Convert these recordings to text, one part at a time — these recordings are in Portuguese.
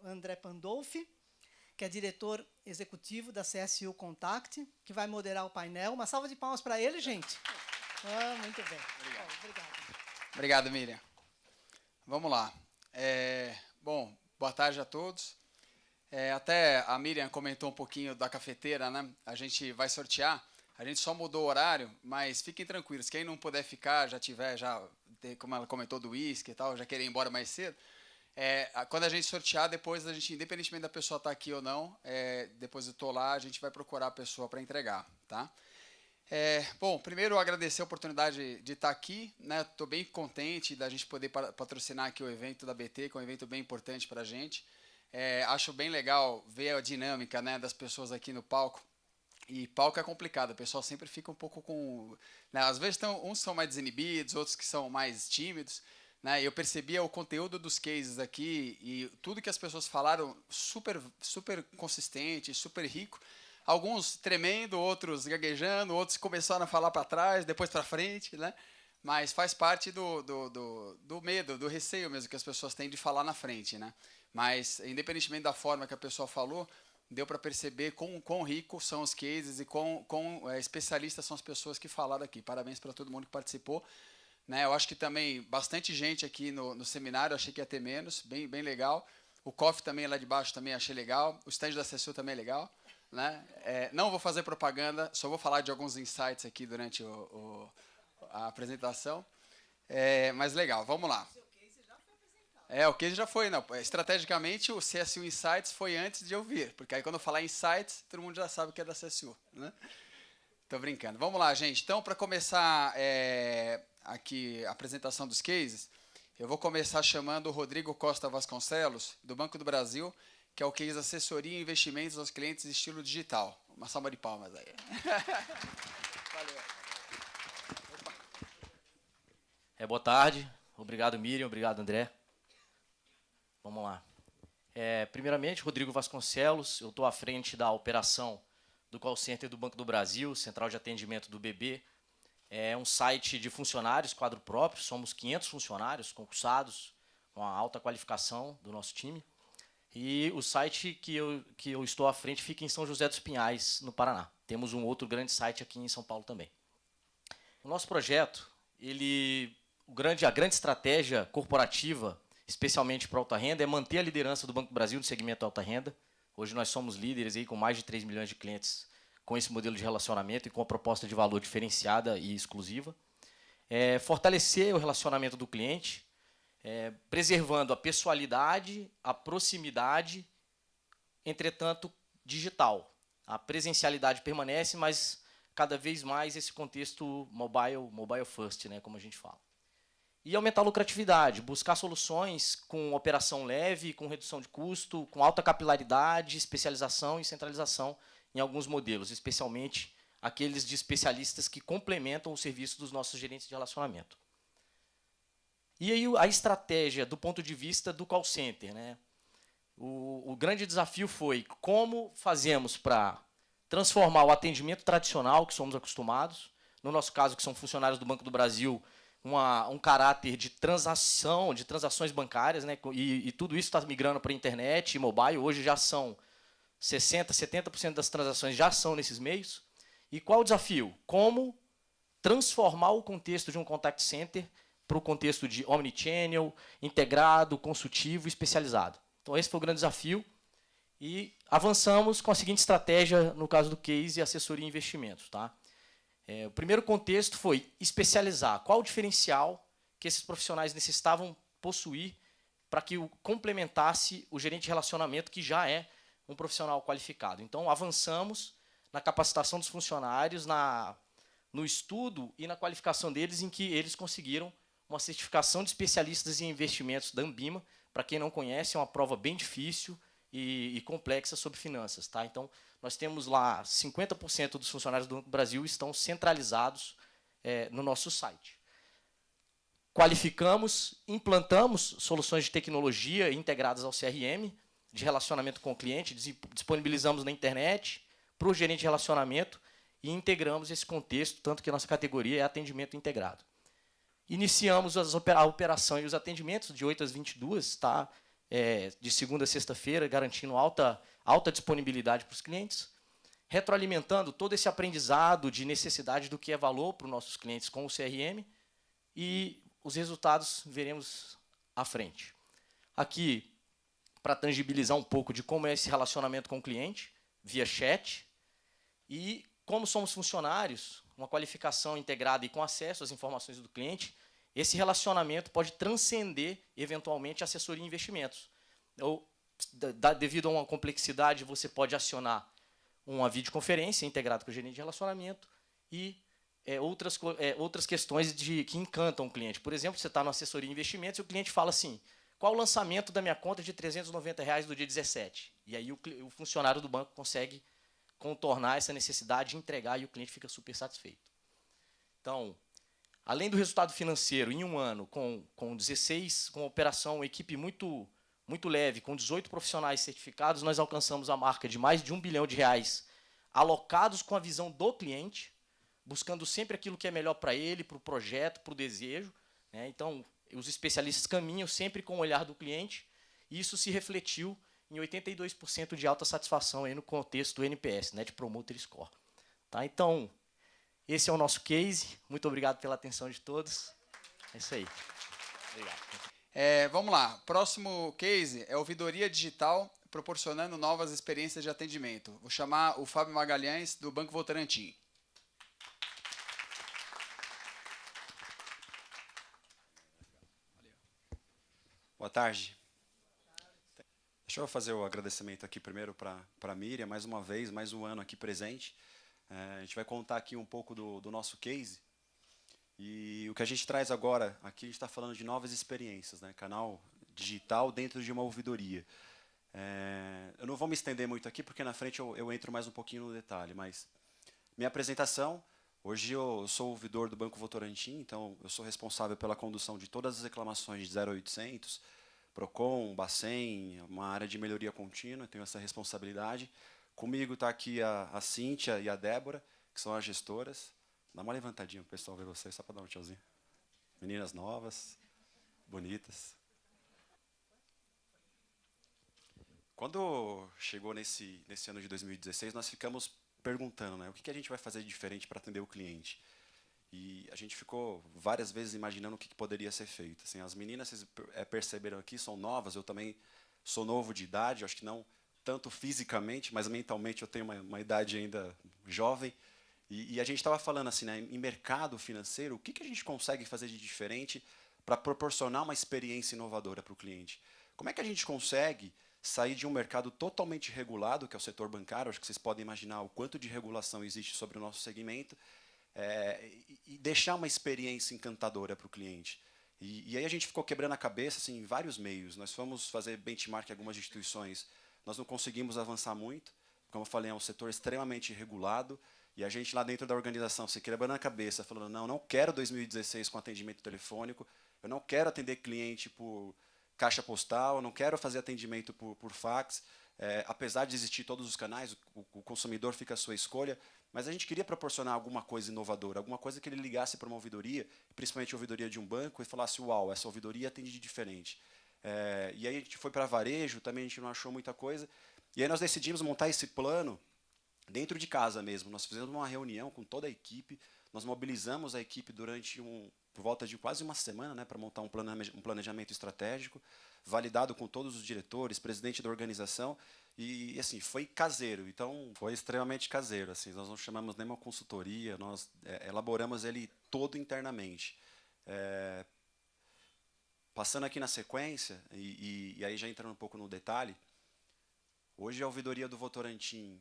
André Pandolfi, que é diretor executivo da CSU Contact, que vai moderar o painel. Uma salva de palmas para ele, gente. Muito bem. Obrigado. Obrigado, Miriam. Vamos lá. Bom, boa tarde a todos. Até a Miriam comentou um pouquinho da cafeteira, né? A gente vai sortear. A gente só mudou o horário, mas fiquem tranquilos. Quem não puder ficar, como ela comentou do uísque e tal, já querer ir embora mais cedo, quando a gente sortear, depois a gente, independentemente da pessoa estar aqui ou não, depois eu estou lá, a gente vai procurar a pessoa para entregar, tá? Bom, primeiro agradecer a oportunidade de estar aqui, né? Estou bem contente da gente poder patrocinar aqui o evento da BT, que é um evento bem importante para a gente. Acho bem legal ver a dinâmica, né, das pessoas aqui no palco. E palco é complicado, o pessoal sempre fica um pouco com... Né, às vezes uns são mais desinibidos, outros que são mais tímidos. Né, eu percebia o conteúdo dos cases aqui e tudo que as pessoas falaram super, super consistente, super rico. Alguns tremendo, outros gaguejando, outros começaram a falar para trás, depois para frente, né? Mas faz parte do medo, do receio mesmo que as pessoas têm de falar na frente, né? Mas, independentemente da forma que a pessoa falou, deu para perceber quão ricos são os cases e quão especialistas são as pessoas que falaram aqui. Parabéns para todo mundo que participou. Né? Eu acho que também bastante gente aqui no seminário, achei que ia ter menos, bem legal. O coffee também lá de baixo também achei legal. O stand da CSU também é legal. Né? Não vou fazer propaganda, só vou falar de alguns insights aqui durante a apresentação. Mas legal, vamos lá. O case já foi, não. Estrategicamente, o CSU Insights foi antes de eu vir, porque aí quando eu falar Insights, todo mundo já sabe que é da CSU. Né? Tô brincando. Vamos lá, gente. Então, para começar aqui a apresentação dos cases, eu vou começar chamando o Rodrigo Costa Vasconcelos, do Banco do Brasil, que é o case Assessoria e Investimentos aos Clientes Estilo Digital. Uma salva de palmas aí. Valeu. Boa tarde. Obrigado, Miriam. Obrigado, André. Vamos lá. Primeiramente, Rodrigo Vasconcelos. Eu estou à frente da operação do call center do Banco do Brasil, Central de Atendimento do BB. É um site de funcionários, quadro próprio. Somos 500 funcionários concursados, com a alta qualificação do nosso time. E o site que eu estou à frente fica em São José dos Pinhais, no Paraná. Temos um outro grande site aqui em São Paulo também. O nosso projeto, a grande estratégia corporativa, especialmente para alta renda, é manter a liderança do Banco do Brasil no segmento alta renda. Hoje nós somos líderes aí com mais de 3 milhões de clientes com esse modelo de relacionamento e com a proposta de valor diferenciada e exclusiva. Fortalecer o relacionamento do cliente, preservando a pessoalidade, a proximidade, entretanto, digital. A presencialidade permanece, mas cada vez mais esse contexto mobile first, né, como a gente fala. E aumentar a lucratividade, buscar soluções com operação leve, com redução de custo, com alta capilaridade, especialização e centralização em alguns modelos, especialmente aqueles de especialistas que complementam o serviço dos nossos gerentes de relacionamento. E aí a estratégia do ponto de vista do call center, né? O grande desafio foi como fazemos para transformar o atendimento tradicional que somos acostumados, no nosso caso, que são funcionários do Banco do Brasil, um caráter de transações bancárias, né? E tudo isso está migrando para a internet e mobile. Hoje já são 60%, 70% das transações já são nesses meios. E qual o desafio? Como transformar o contexto de um contact center para o contexto de omnichannel, integrado, consultivo e especializado. Então, esse foi o grande desafio. E avançamos com a seguinte estratégia, no caso do case, assessoria e investimentos. Tá? O primeiro contexto foi especializar. Qual o diferencial que esses profissionais necessitavam possuir para que complementasse o gerente de relacionamento, que já é um profissional qualificado. Então, avançamos na capacitação dos funcionários, no estudo e na qualificação deles, em que eles conseguiram uma certificação de especialistas em investimentos da Ambima. Para quem não conhece, é uma prova bem difícil e complexa sobre finanças. Tá? Então, nós temos lá 50% dos funcionários do Brasil estão centralizados no nosso site. Qualificamos, implantamos soluções de tecnologia integradas ao CRM, de relacionamento com o cliente, disponibilizamos na internet para o gerente de relacionamento e integramos esse contexto, tanto que a nossa categoria é atendimento integrado. Iniciamos a operação e os atendimentos de 8 às 22, tá? de segunda a sexta-feira, garantindo alta disponibilidade para os clientes, retroalimentando todo esse aprendizado de necessidade do que é valor para os nossos clientes com o CRM, e os resultados veremos à frente. Aqui, para tangibilizar um pouco de como é esse relacionamento com o cliente, via chat, e como somos funcionários, uma qualificação integrada e com acesso às informações do cliente, esse relacionamento pode transcender, eventualmente, a assessoria em investimentos. Devido a uma complexidade, você pode acionar uma videoconferência integrada com o gerente de relacionamento e outras questões que encantam o cliente. Por exemplo, você está na assessoria em investimentos e o cliente fala assim, qual o lançamento da minha conta de R$390 do dia 17? E aí o funcionário do banco consegue contornar essa necessidade de entregar e o cliente fica super satisfeito. Então, além do resultado financeiro, em um ano, com operação, equipe muito leve, com 18 profissionais certificados, nós alcançamos a marca de mais de R$1 bilhão alocados com a visão do cliente, buscando sempre aquilo que é melhor para ele, para o projeto, para o desejo. Então, os especialistas caminham sempre com o olhar do cliente, e isso se refletiu em 82% de alta satisfação aí no contexto do NPS, Net Promoter Score. Tá? Então, esse é o nosso case. Muito obrigado pela atenção de todos. É isso aí. Obrigado. Vamos lá. Próximo case é ouvidoria digital, proporcionando novas experiências de atendimento. Vou chamar o Fábio Magalhães, do Banco Votorantim. Boa tarde. Deixa eu fazer o agradecimento aqui primeiro para a Miriam, mais uma vez, mais um ano aqui presente. A gente vai contar aqui um pouco do nosso case. E o que a gente traz agora, aqui a gente está falando de novas experiências, né? Canal digital dentro de uma ouvidoria. Eu não vou me estender muito aqui, porque na frente eu entro mais um pouquinho no detalhe, mas minha apresentação, hoje eu sou ouvidor do Banco Votorantim, então eu sou responsável pela condução de todas as reclamações de 0800, Procon, Bacen, uma área de melhoria contínua, tenho essa responsabilidade. Comigo está aqui a Cíntia e a Débora, que são as gestoras. Dá uma levantadinha para o pessoal ver vocês, só para dar um tchauzinho. Meninas novas, bonitas. Quando chegou nesse ano de 2016, nós ficamos perguntando, né, o que a gente vai fazer de diferente para atender o cliente. E a gente ficou várias vezes imaginando o que poderia ser feito. Assim, as meninas, vocês perceberam aqui, são novas, eu também sou novo de idade, acho que não tanto fisicamente, mas mentalmente eu tenho uma idade ainda jovem. E a gente estava falando assim, né, em mercado financeiro, o que a gente consegue fazer de diferente para proporcionar uma experiência inovadora para o cliente? Como é que a gente consegue sair de um mercado totalmente regulado, que é o setor bancário, acho que vocês podem imaginar o quanto de regulação existe sobre o nosso segmento, e deixar uma experiência encantadora para o cliente. E aí a gente ficou quebrando a cabeça assim, em vários meios. Nós fomos fazer benchmark em algumas instituições, nós não conseguimos avançar muito, como eu falei, é um setor extremamente regulado, e a gente lá dentro da organização se quebrando a cabeça, falando, não quero 2016 com atendimento telefônico, eu não quero atender cliente por caixa postal, eu não quero fazer atendimento por fax, apesar de existir todos os canais, o consumidor fica à sua escolha, mas a gente queria proporcionar alguma coisa inovadora, alguma coisa que ele ligasse para uma ouvidoria, principalmente a ouvidoria de um banco, e falasse, uau, essa ouvidoria atende de diferente. E aí a gente foi para varejo, também a gente não achou muita coisa, e aí nós decidimos montar esse plano dentro de casa mesmo. Nós fizemos uma reunião com toda a equipe, nós mobilizamos a equipe durante por volta de quase uma semana, né, para montar um planejamento estratégico, validado com todos os diretores, presidente da organização, e assim, foi caseiro, então foi extremamente caseiro. Assim, nós não chamamos nem uma consultoria, nós elaboramos ele todo internamente. Passando aqui na sequência, e aí já entrando um pouco no detalhe, hoje a ouvidoria do Votorantim,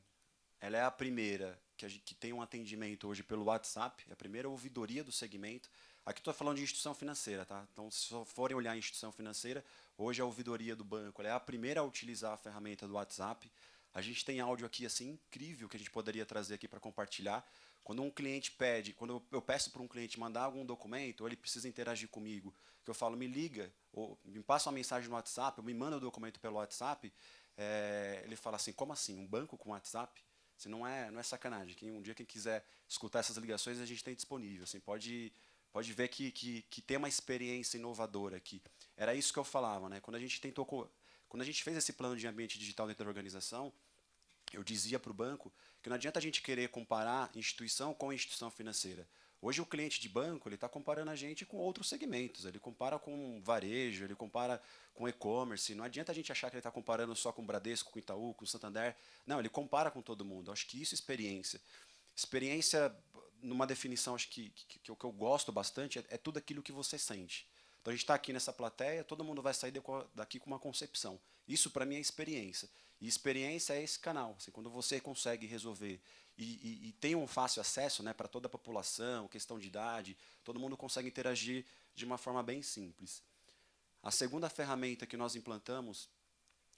ela é a primeira que tem um atendimento hoje pelo WhatsApp, é a primeira ouvidoria do segmento. Aqui estou falando de instituição financeira, tá? Então, se forem olhar a instituição financeira, hoje a ouvidoria do banco ela é a primeira a utilizar a ferramenta do WhatsApp. A gente tem áudio aqui assim incrível que a gente poderia trazer aqui para compartilhar. Quando um cliente pede, quando eu peço para um cliente mandar algum documento, ou ele precisa interagir comigo, que eu falo, me liga, ou me passa uma mensagem no WhatsApp, ou me manda o documento pelo WhatsApp, ele fala assim, como assim, um banco com WhatsApp? Assim, não é sacanagem. Um dia quem quiser escutar essas ligações, a gente tem disponível. Assim, pode ver que tem uma experiência inovadora aqui. Era isso que eu falava, né? Quando a gente tentou Quando a gente fez esse plano de ambiente digital dentro da organização, eu dizia para o banco que não adianta a gente querer comparar instituição com instituição financeira. Hoje o cliente de banco ele está comparando a gente com outros segmentos, ele compara com varejo, ele compara com e-commerce, não adianta a gente achar que ele está comparando só com o Bradesco, com o Itaú, com o Santander, não, ele compara com todo mundo. Acho que isso é experiência. Experiência, numa definição acho que eu gosto bastante, é tudo aquilo que você sente. Então a gente está aqui nessa plateia, todo mundo vai sair daqui com uma concepção. Isso para mim é experiência. E experiência é esse canal. Assim, quando você consegue resolver e tem um fácil acesso, né, para toda a população, questão de idade, todo mundo consegue interagir de uma forma bem simples. A segunda ferramenta que nós implantamos,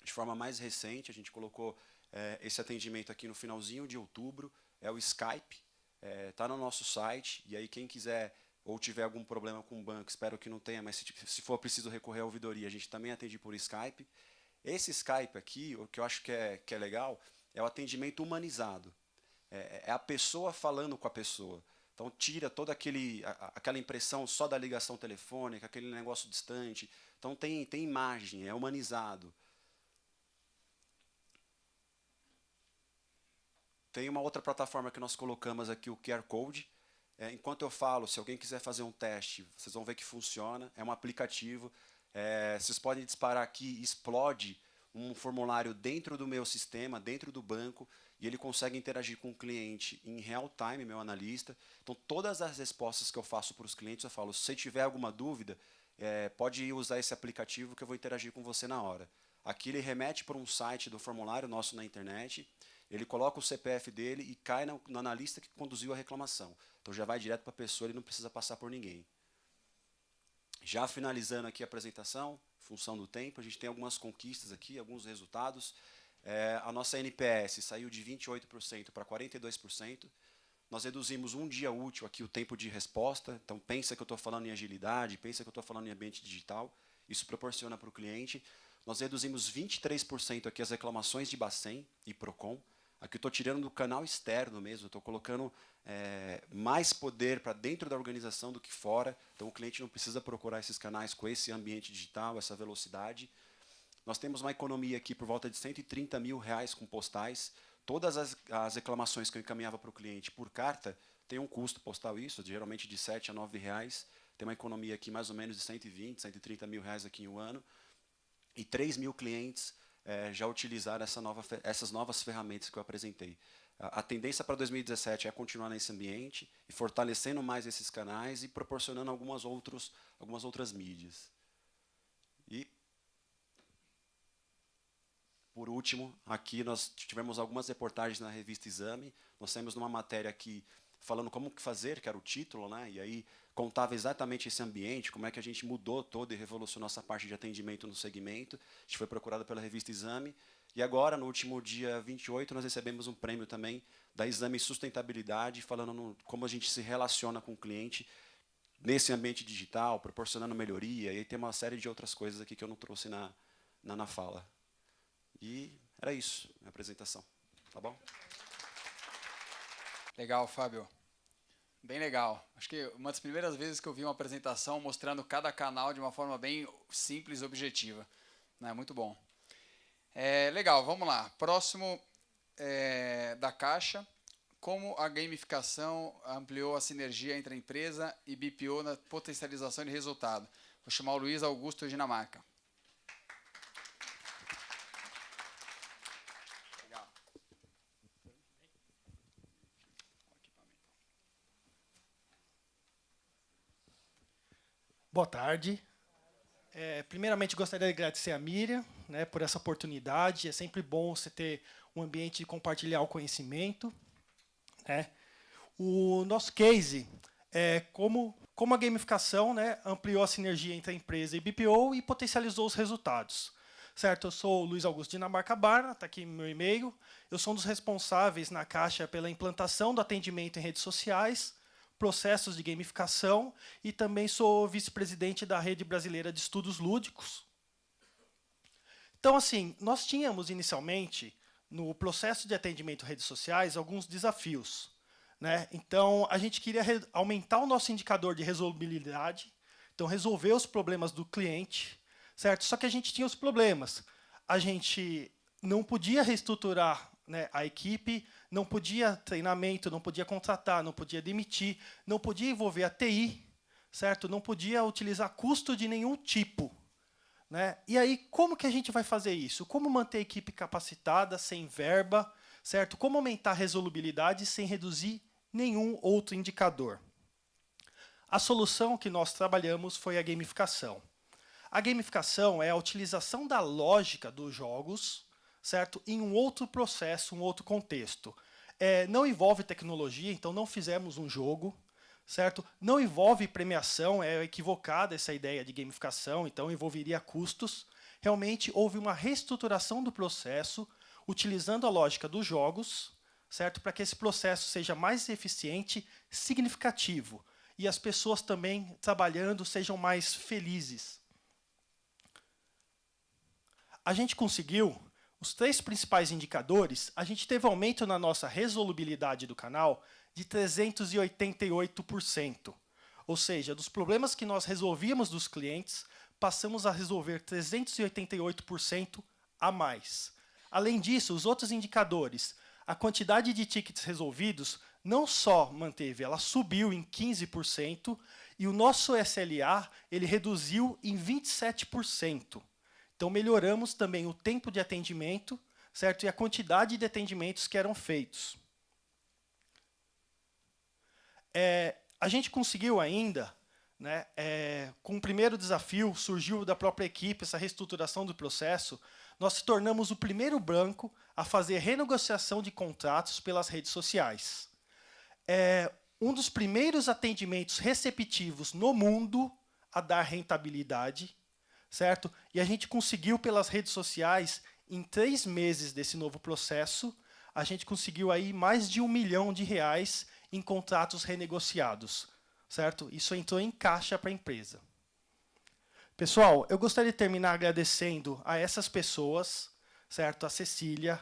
de forma mais recente, a gente colocou esse atendimento aqui no finalzinho de outubro, é o Skype. Está no nosso site, e aí quem quiser ou tiver algum problema com o banco, espero que não tenha, mas se for preciso recorrer à ouvidoria, a gente também atende por Skype. Esse Skype aqui, o que eu acho que é legal, é o atendimento humanizado. É a pessoa falando com a pessoa. Então tira toda aquela impressão só da ligação telefônica, aquele negócio distante. Então tem imagem, é humanizado. Tem uma outra plataforma que nós colocamos aqui, o QR Code. Enquanto eu falo, se alguém quiser fazer um teste, vocês vão ver que funciona. É um aplicativo. Vocês podem disparar aqui, explode um formulário dentro do meu sistema, dentro do banco, e ele consegue interagir com o cliente em real time, meu analista. Então, todas as respostas que eu faço para os clientes, eu falo, se você tiver alguma dúvida, pode usar esse aplicativo que eu vou interagir com você na hora. Aqui ele remete para um site do formulário nosso na internet, ele coloca o CPF dele e cai no analista que conduziu a reclamação. Então, já vai direto para a pessoa, ele não precisa passar por ninguém. Já finalizando aqui a apresentação, função do tempo, a gente tem algumas conquistas aqui, alguns resultados. A nossa NPS saiu de 28% para 42%. Nós reduzimos um dia útil aqui o tempo de resposta. Então, pensa que eu estou falando em agilidade, pensa que eu estou falando em ambiente digital. Isso proporciona para o cliente. Nós reduzimos 23% aqui as reclamações de Bacen e Procon. Aqui eu estou tirando do canal externo mesmo, estou colocando mais poder para dentro da organização do que fora. Então, o cliente não precisa procurar esses canais com esse ambiente digital, essa velocidade. Nós temos uma economia aqui por volta de R$130 mil com postais. Todas as reclamações que eu encaminhava para o cliente por carta, tem um custo postal isso, geralmente de R$7 a R$9. Tem uma economia aqui mais ou menos de 120, 130 mil reais aqui em um ano. E 3 mil clientes já utilizaram essas novas ferramentas que eu apresentei. A tendência para 2017 é continuar nesse ambiente e fortalecendo mais esses canais e proporcionando algumas outras mídias. E, por último, aqui nós tivemos algumas reportagens na revista Exame. Nós temos uma matéria aqui falando como que fazer, que era o título, né? E aí contava exatamente esse ambiente, como é que a gente mudou todo e revolucionou essa parte de atendimento no segmento. A gente foi procurado pela revista Exame. E agora, no último dia 28, nós recebemos um prêmio também da Exame Sustentabilidade, falando como a gente se relaciona com o cliente nesse ambiente digital, proporcionando melhoria. E aí tem uma série de outras coisas aqui que eu não trouxe na fala. E era isso, minha apresentação. Tá bom? Legal, Fábio. Bem legal. Acho que uma das primeiras vezes que eu vi uma apresentação mostrando cada canal de uma forma bem simples e objetiva. Muito bom. Legal, vamos lá. Próximo da Caixa. Como a gamificação ampliou a sinergia entre a empresa e BPO na potencialização de resultado. Vou chamar o Luiz Augusto de Dinamarca. Boa tarde. Primeiramente, gostaria de agradecer a Miriam, né, por essa oportunidade. É sempre bom você ter um ambiente de compartilhar o conhecimento. O nosso case é como a gamificação, né, ampliou a sinergia entre a empresa e BPO e potencializou os resultados. Certo? Eu sou o Luiz Augusto Dinamarca Barna, está aqui meu e-mail. Eu sou um dos responsáveis na Caixa pela implantação do atendimento em redes sociais, processos de gamificação, e também sou vice-presidente da Rede Brasileira de Estudos Lúdicos. Então, assim, nós tínhamos inicialmente, no processo de atendimento em redes sociais, alguns desafios. Né? Então, a gente queria aumentar o nosso indicador de resolvibilidade, então resolver os problemas do cliente, certo? Só que a gente tinha os problemas. a gente não podia reestruturar, né, a equipe, não podia treinamento, não podia contratar, não podia demitir, não podia envolver a TI, certo? Não podia utilizar custo de nenhum tipo, né? E aí, como que a gente vai fazer isso? Como manter a equipe capacitada, sem verba, certo? Como aumentar a resolubilidade sem reduzir nenhum outro indicador? A solução que nós trabalhamos foi a gamificação. A gamificação é a utilização da lógica dos jogos, certo? Em um outro processo, um outro contexto. Não envolve tecnologia, então não fizemos um jogo, certo? Não envolve premiação, é equivocada essa ideia de gamificação, então envolveria custos. Realmente houve uma reestruturação do processo, utilizando a lógica dos jogos, certo? Para que esse processo seja mais eficiente, significativo, e as pessoas também trabalhando sejam mais felizes. A gente conseguiu os 3 principais indicadores, a gente teve aumento na nossa resolubilidade do canal de 388%. Ou seja, dos problemas que nós resolvíamos dos clientes, passamos a resolver 388% a mais. Além disso, os outros indicadores, a quantidade de tickets resolvidos não só manteve, ela subiu em 15%, e o nosso SLA ele reduziu em 27%. Então, melhoramos também o tempo de atendimento, certo? E a quantidade de atendimentos que eram feitos. A gente conseguiu ainda, né, com o primeiro desafio, surgiu da própria equipe essa reestruturação do processo, nós se tornamos o primeiro banco a fazer renegociação de contratos pelas redes sociais. Um dos primeiros atendimentos receptivos no mundo a dar rentabilidade, certo? E a gente conseguiu, pelas redes sociais, em 3 meses desse novo processo, a gente conseguiu aí mais de R$1 milhão em contratos renegociados, certo? Isso entrou em caixa para a empresa. Pessoal, eu gostaria de terminar agradecendo a essas pessoas, certo? A Cecília,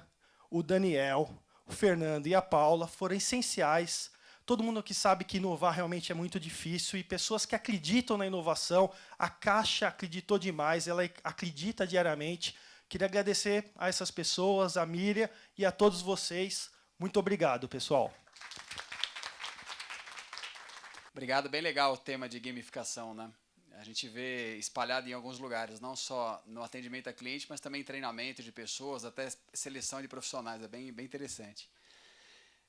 o Daniel, o Fernando e a Paula foram essenciais. Todo mundo aqui sabe que inovar realmente é muito difícil, e pessoas que acreditam na inovação, a Caixa acreditou demais, ela acredita diariamente. Queria agradecer a essas pessoas, a Miriam e a todos vocês. Muito obrigado, pessoal. Obrigado, bem legal o tema de gamificação, né? A gente vê espalhado em alguns lugares, não só no atendimento a cliente, mas também em treinamento de pessoas, até seleção de profissionais, é bem interessante.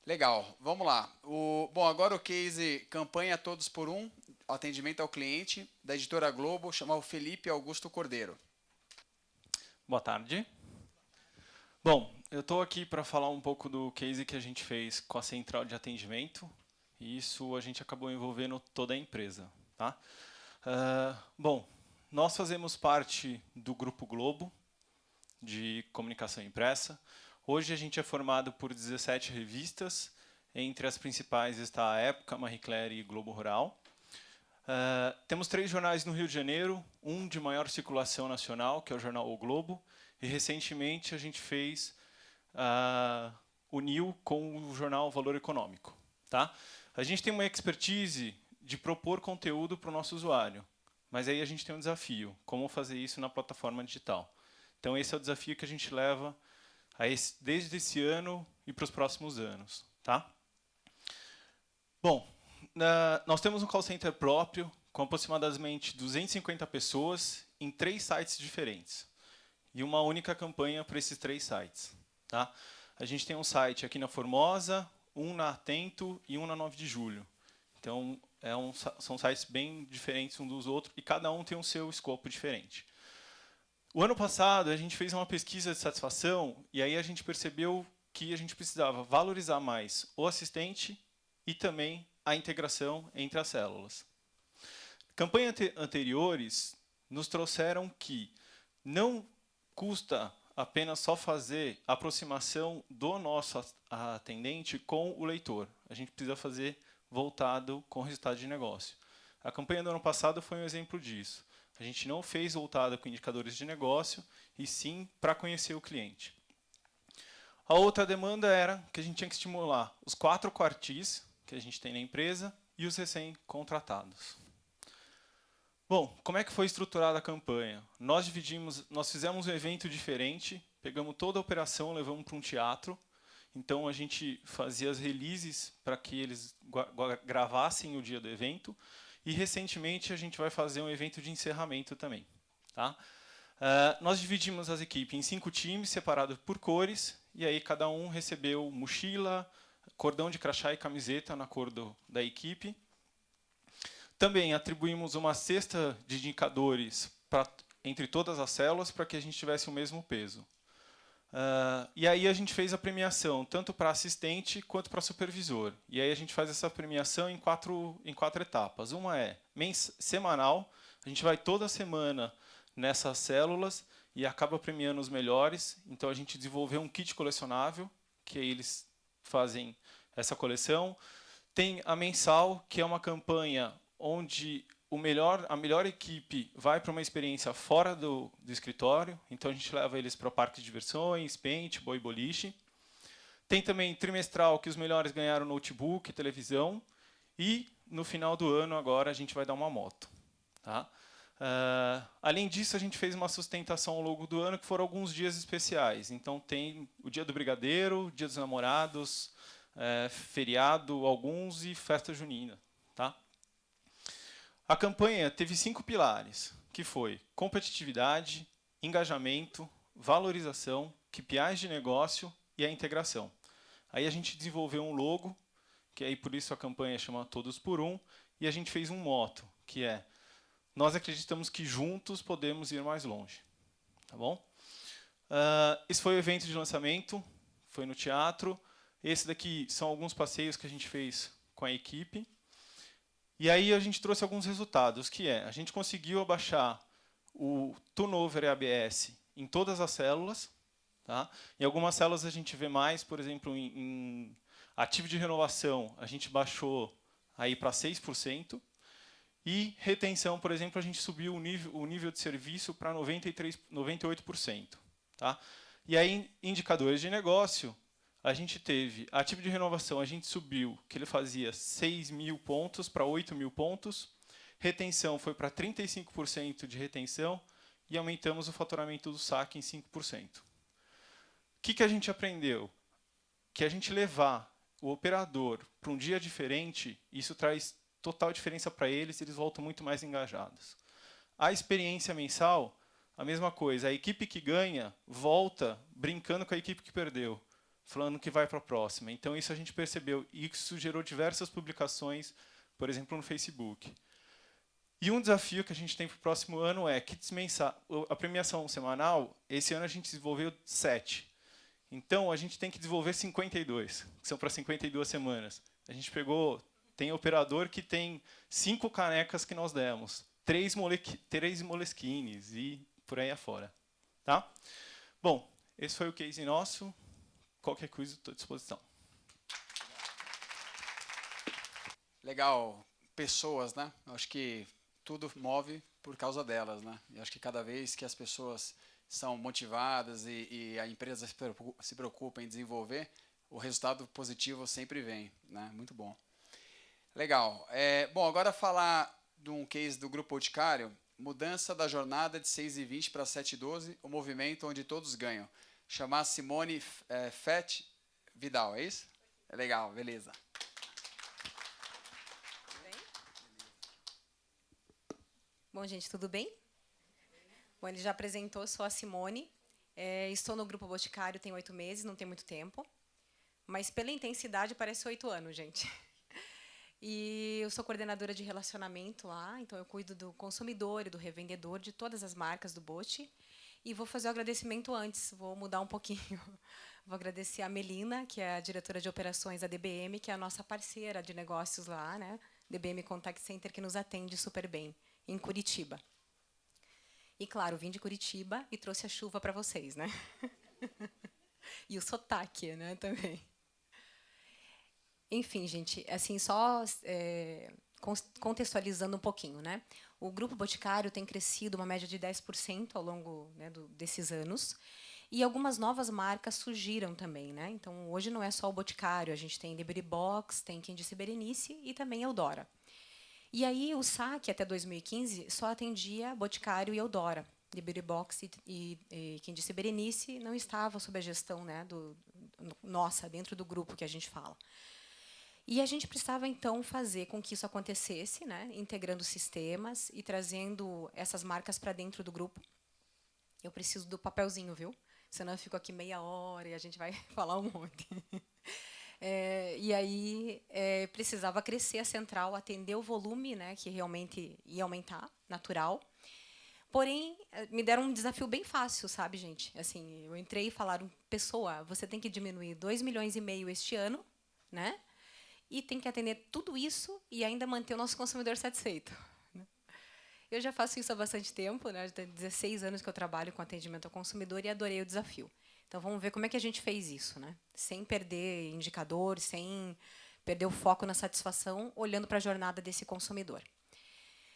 Legal, vamos lá. Bom, agora o case Campanha Todos por Um, atendimento ao cliente, da Editora Globo, chama o Felipe Augusto Cordeiro. Boa tarde. Bom, eu estou aqui para falar um pouco do case que a gente fez com a central de atendimento, e isso a gente acabou envolvendo toda a empresa. Tá? Bom, nós fazemos parte do Grupo Globo, de comunicação impressa. Hoje a gente é formado por 17 revistas, entre as principais está a Época, Marie Claire e Globo Rural. Temos 3 jornais no Rio de Janeiro, um de maior circulação nacional, que é o jornal O Globo, e recentemente a gente fez uniu com o jornal Valor Econômico. Tá? A gente tem uma expertise de propor conteúdo para o nosso usuário, mas aí a gente tem um desafio, como fazer isso na plataforma digital. Então esse é o desafio que a gente leva desde esse ano e para os próximos anos. Tá? Bom, nós temos um call center próprio, com aproximadamente 250 pessoas, em 3 sites diferentes. E uma única campanha para esses 3 sites. Tá? A gente tem um site aqui na Formosa, um na Atento e um na 9 de Julho. Então, são sites bem diferentes um dos outros, e cada um tem o seu escopo diferente. O ano passado, a gente fez uma pesquisa de satisfação, e aí a gente percebeu que a gente precisava valorizar mais o assistente e também a integração entre as células. Campanhas anteriores nos trouxeram que não custa apenas só fazer a aproximação do nosso atendente com o leitor. A gente precisa fazer voltado com o resultado de negócio. A campanha do ano passado foi um exemplo disso. A gente não fez voltada com indicadores de negócio, e sim para conhecer o cliente. A outra demanda era que a gente tinha que estimular os 4 quartis que a gente tem na empresa e os recém-contratados. Bom, como é que foi estruturada a campanha? Nós fizemos um evento diferente, pegamos toda a operação, levamos para um teatro. Então, a gente fazia as releases para que eles gravassem o dia do evento. E, recentemente, a gente vai fazer um evento de encerramento também. Tá? Nós dividimos as equipes em 5 times, separados por cores. E aí, cada um recebeu mochila, cordão de crachá e camiseta na cor da equipe. Também atribuímos uma cesta de indicadores entre todas as células para que a gente tivesse o mesmo peso. E aí a gente fez a premiação, tanto para assistente quanto para supervisor. E aí a gente faz essa premiação em quatro etapas. Uma é semanal, a gente vai toda semana nessas células e acaba premiando os melhores. Então a gente desenvolveu um kit colecionável, que aí eles fazem essa coleção. Tem a mensal, que é uma campanha onde a melhor equipe vai para uma experiência fora do escritório. Então, a gente leva eles para o parque de diversões, paintball e boliche. Tem também trimestral, que os melhores ganharam notebook, televisão. E, no final do ano, agora, a gente vai dar uma moto. Tá? Além disso, a gente fez uma sustentação ao longo do ano, que foram alguns dias especiais. Então, tem o Dia do Brigadeiro, o Dia dos Namorados, feriado, alguns, e festa junina. Tá? A campanha teve 5 pilares, que foi competitividade, engajamento, valorização, KPIs de negócio e a integração. Aí a gente desenvolveu um logo, que aí por isso a campanha chama Todos por Um, e a gente fez um motto, que é: nós acreditamos que juntos podemos ir mais longe. Tá bom? Esse foi o evento de lançamento, foi no teatro. Esse daqui são alguns passeios que a gente fez com a equipe. E aí a gente trouxe alguns resultados, que é: a gente conseguiu abaixar o turnover e ABS em todas as células. Tá? Em algumas células a gente vê mais, por exemplo, em ativo de renovação, a gente baixou aí para 6%. E retenção, por exemplo, a gente subiu o nível de serviço para 98%. Tá? E aí, indicadores de negócio, a gente teve ativo de renovação, a gente subiu, que ele fazia 6.000 pontos para 8.000 pontos. Retenção foi para 35% de retenção e aumentamos o faturamento do saque em 5%. O que a gente aprendeu? Que a gente levar o operador para um dia diferente, isso traz total diferença para eles, eles voltam muito mais engajados. A experiência mensal, a mesma coisa. A equipe que ganha volta brincando com a equipe que perdeu, falando que vai para a próxima. Então, isso a gente percebeu. E isso gerou diversas publicações, por exemplo, no Facebook. E um desafio que a gente tem para o próximo ano é kits mensal. A premiação semanal, esse ano a gente desenvolveu 7. Então, a gente tem que desenvolver 52, que são para 52 semanas. A gente pegou... Tem operador que tem 5 canecas que nós demos, 3 moleskines e por aí afora. Tá? Bom, esse foi o case nosso. Qualquer coisa, estou à disposição. Legal. Pessoas, né? Eu acho que tudo move por causa delas, né? Eu acho que cada vez que as pessoas são motivadas e a empresa se preocupa em desenvolver, o resultado positivo sempre vem, né? Muito bom. Legal. Bom, agora falar de um case do Grupo Boticário, mudança da jornada de 6h20 para 7h12, o movimento onde todos ganham. Chamar Simone Fett Vidal, é isso? Legal, beleza. Bom, gente, tudo bem? Bom, ele já apresentou, sou a Simone. Estou no Grupo Boticário tem 8 meses, não tem muito tempo. Mas pela intensidade parece 8 anos, gente. E eu sou coordenadora de relacionamento lá, então eu cuido do consumidor e do revendedor de todas as marcas do Bote. E vou fazer o agradecimento antes, vou mudar um pouquinho. Vou agradecer a Melina, que é a diretora de operações da DBM, que é a nossa parceira de negócios lá, né? DBM Contact Center, que nos atende super bem, em Curitiba. E, claro, vim de Curitiba e trouxe a chuva para vocês, né? E o sotaque, né, também. Enfim, gente, assim, só contextualizando um pouquinho, né? O Grupo Boticário tem crescido uma média de 10% ao longo, né, desses anos. E algumas novas marcas surgiram também, né? Então, hoje não é só o Boticário, a gente tem Liberty Box, tem Quem Disse Berenice e também Eudora. E aí o saque, até 2015, só atendia Boticário e Eudora. De Beauty Box e quem disse Berenice não estava sob a gestão, né, nossa, dentro do grupo que a gente fala. E a gente precisava, então, fazer com que isso acontecesse, né, integrando sistemas e trazendo essas marcas para dentro do grupo. Eu preciso do papelzinho, viu? Senão eu fico aqui meia hora e a gente vai falar um monte. E aí precisava crescer a central, atender o volume, né, que realmente ia aumentar, natural. Porém, me deram um desafio bem fácil, sabe, gente? Assim, eu entrei e falaram, pessoa, você tem que diminuir 2,5 milhões este ano, né? E tem que atender tudo isso e ainda manter o nosso consumidor satisfeito. Eu já faço isso há bastante tempo, né? Já tem 16 anos que eu trabalho com atendimento ao consumidor e adorei o desafio. Então, vamos ver como é que a gente fez isso, né? Sem perder indicador, sem perder o foco na satisfação, olhando para a jornada desse consumidor.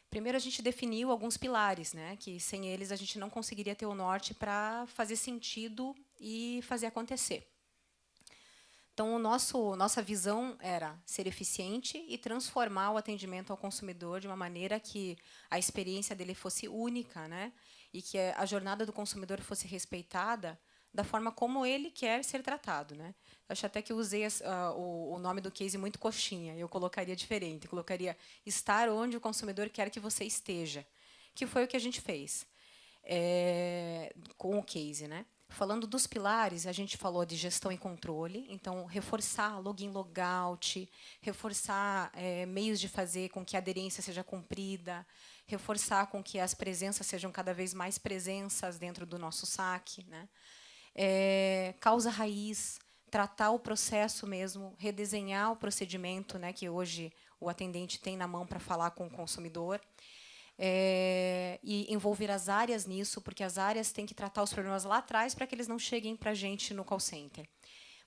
Primeiro, a gente definiu alguns pilares, né, que sem eles a gente não conseguiria ter o norte para fazer sentido e fazer acontecer. Então, nossa visão era ser eficiente e transformar o atendimento ao consumidor de uma maneira que a experiência dele fosse única, né, e que a jornada do consumidor fosse respeitada da forma como ele quer ser tratado, né? Acho até que eu usei o nome do case muito coxinha. Eu colocaria diferente. Eu colocaria estar onde o consumidor quer que você esteja, que foi o que a gente fez com o case, né? Falando dos pilares, a gente falou de gestão e controle. Então, reforçar login, logout, reforçar meios de fazer com que a aderência seja cumprida, reforçar com que as presenças sejam cada vez mais presenças dentro do nosso saque, né? Causa raiz, tratar o processo mesmo, redesenhar o procedimento, né, que hoje o atendente tem na mão para falar com o consumidor, e envolver as áreas nisso, porque as áreas têm que tratar os problemas lá atrás para que eles não cheguem para a gente no call center.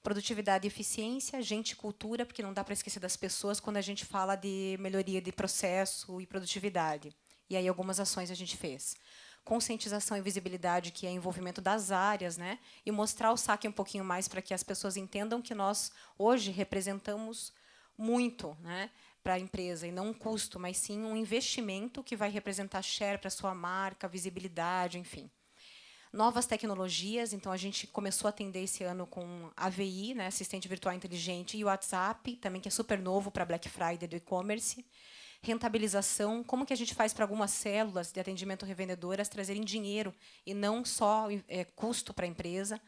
Produtividade e eficiência, gente e cultura, porque não dá para esquecer das pessoas quando a gente fala de melhoria de processo e produtividade. E aí algumas ações a gente fez. Conscientização e visibilidade, que é envolvimento das áreas, né? E mostrar o saque um pouquinho mais para que as pessoas entendam que nós, hoje, representamos muito, né, para a empresa, e não um custo, mas sim um investimento que vai representar share para a sua marca, visibilidade, enfim. Novas tecnologias, então a gente começou a atender esse ano com AVI, né, assistente virtual inteligente, e o WhatsApp, também, que é super novo para Black Friday do e-commerce. Rentabilização, como que a gente faz para algumas células de atendimento revendedoras trazerem dinheiro e não só custo para a empresa.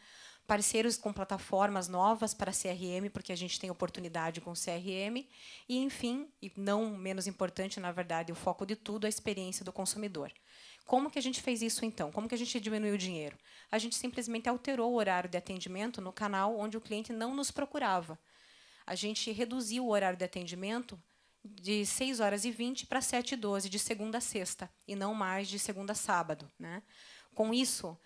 Parceiros com plataformas novas para CRM, porque a gente tem oportunidade com CRM. E, enfim, e não menos importante, na verdade, o foco de tudo, a experiência do consumidor. Como que a gente fez isso, então? Como que a gente diminuiu o dinheiro? A gente simplesmente alterou o horário de atendimento no canal onde o cliente não nos procurava. A gente reduziu o horário de atendimento de 6h20 para 7h12, de segunda a sexta, e não mais de segunda a sábado, né? Com isso,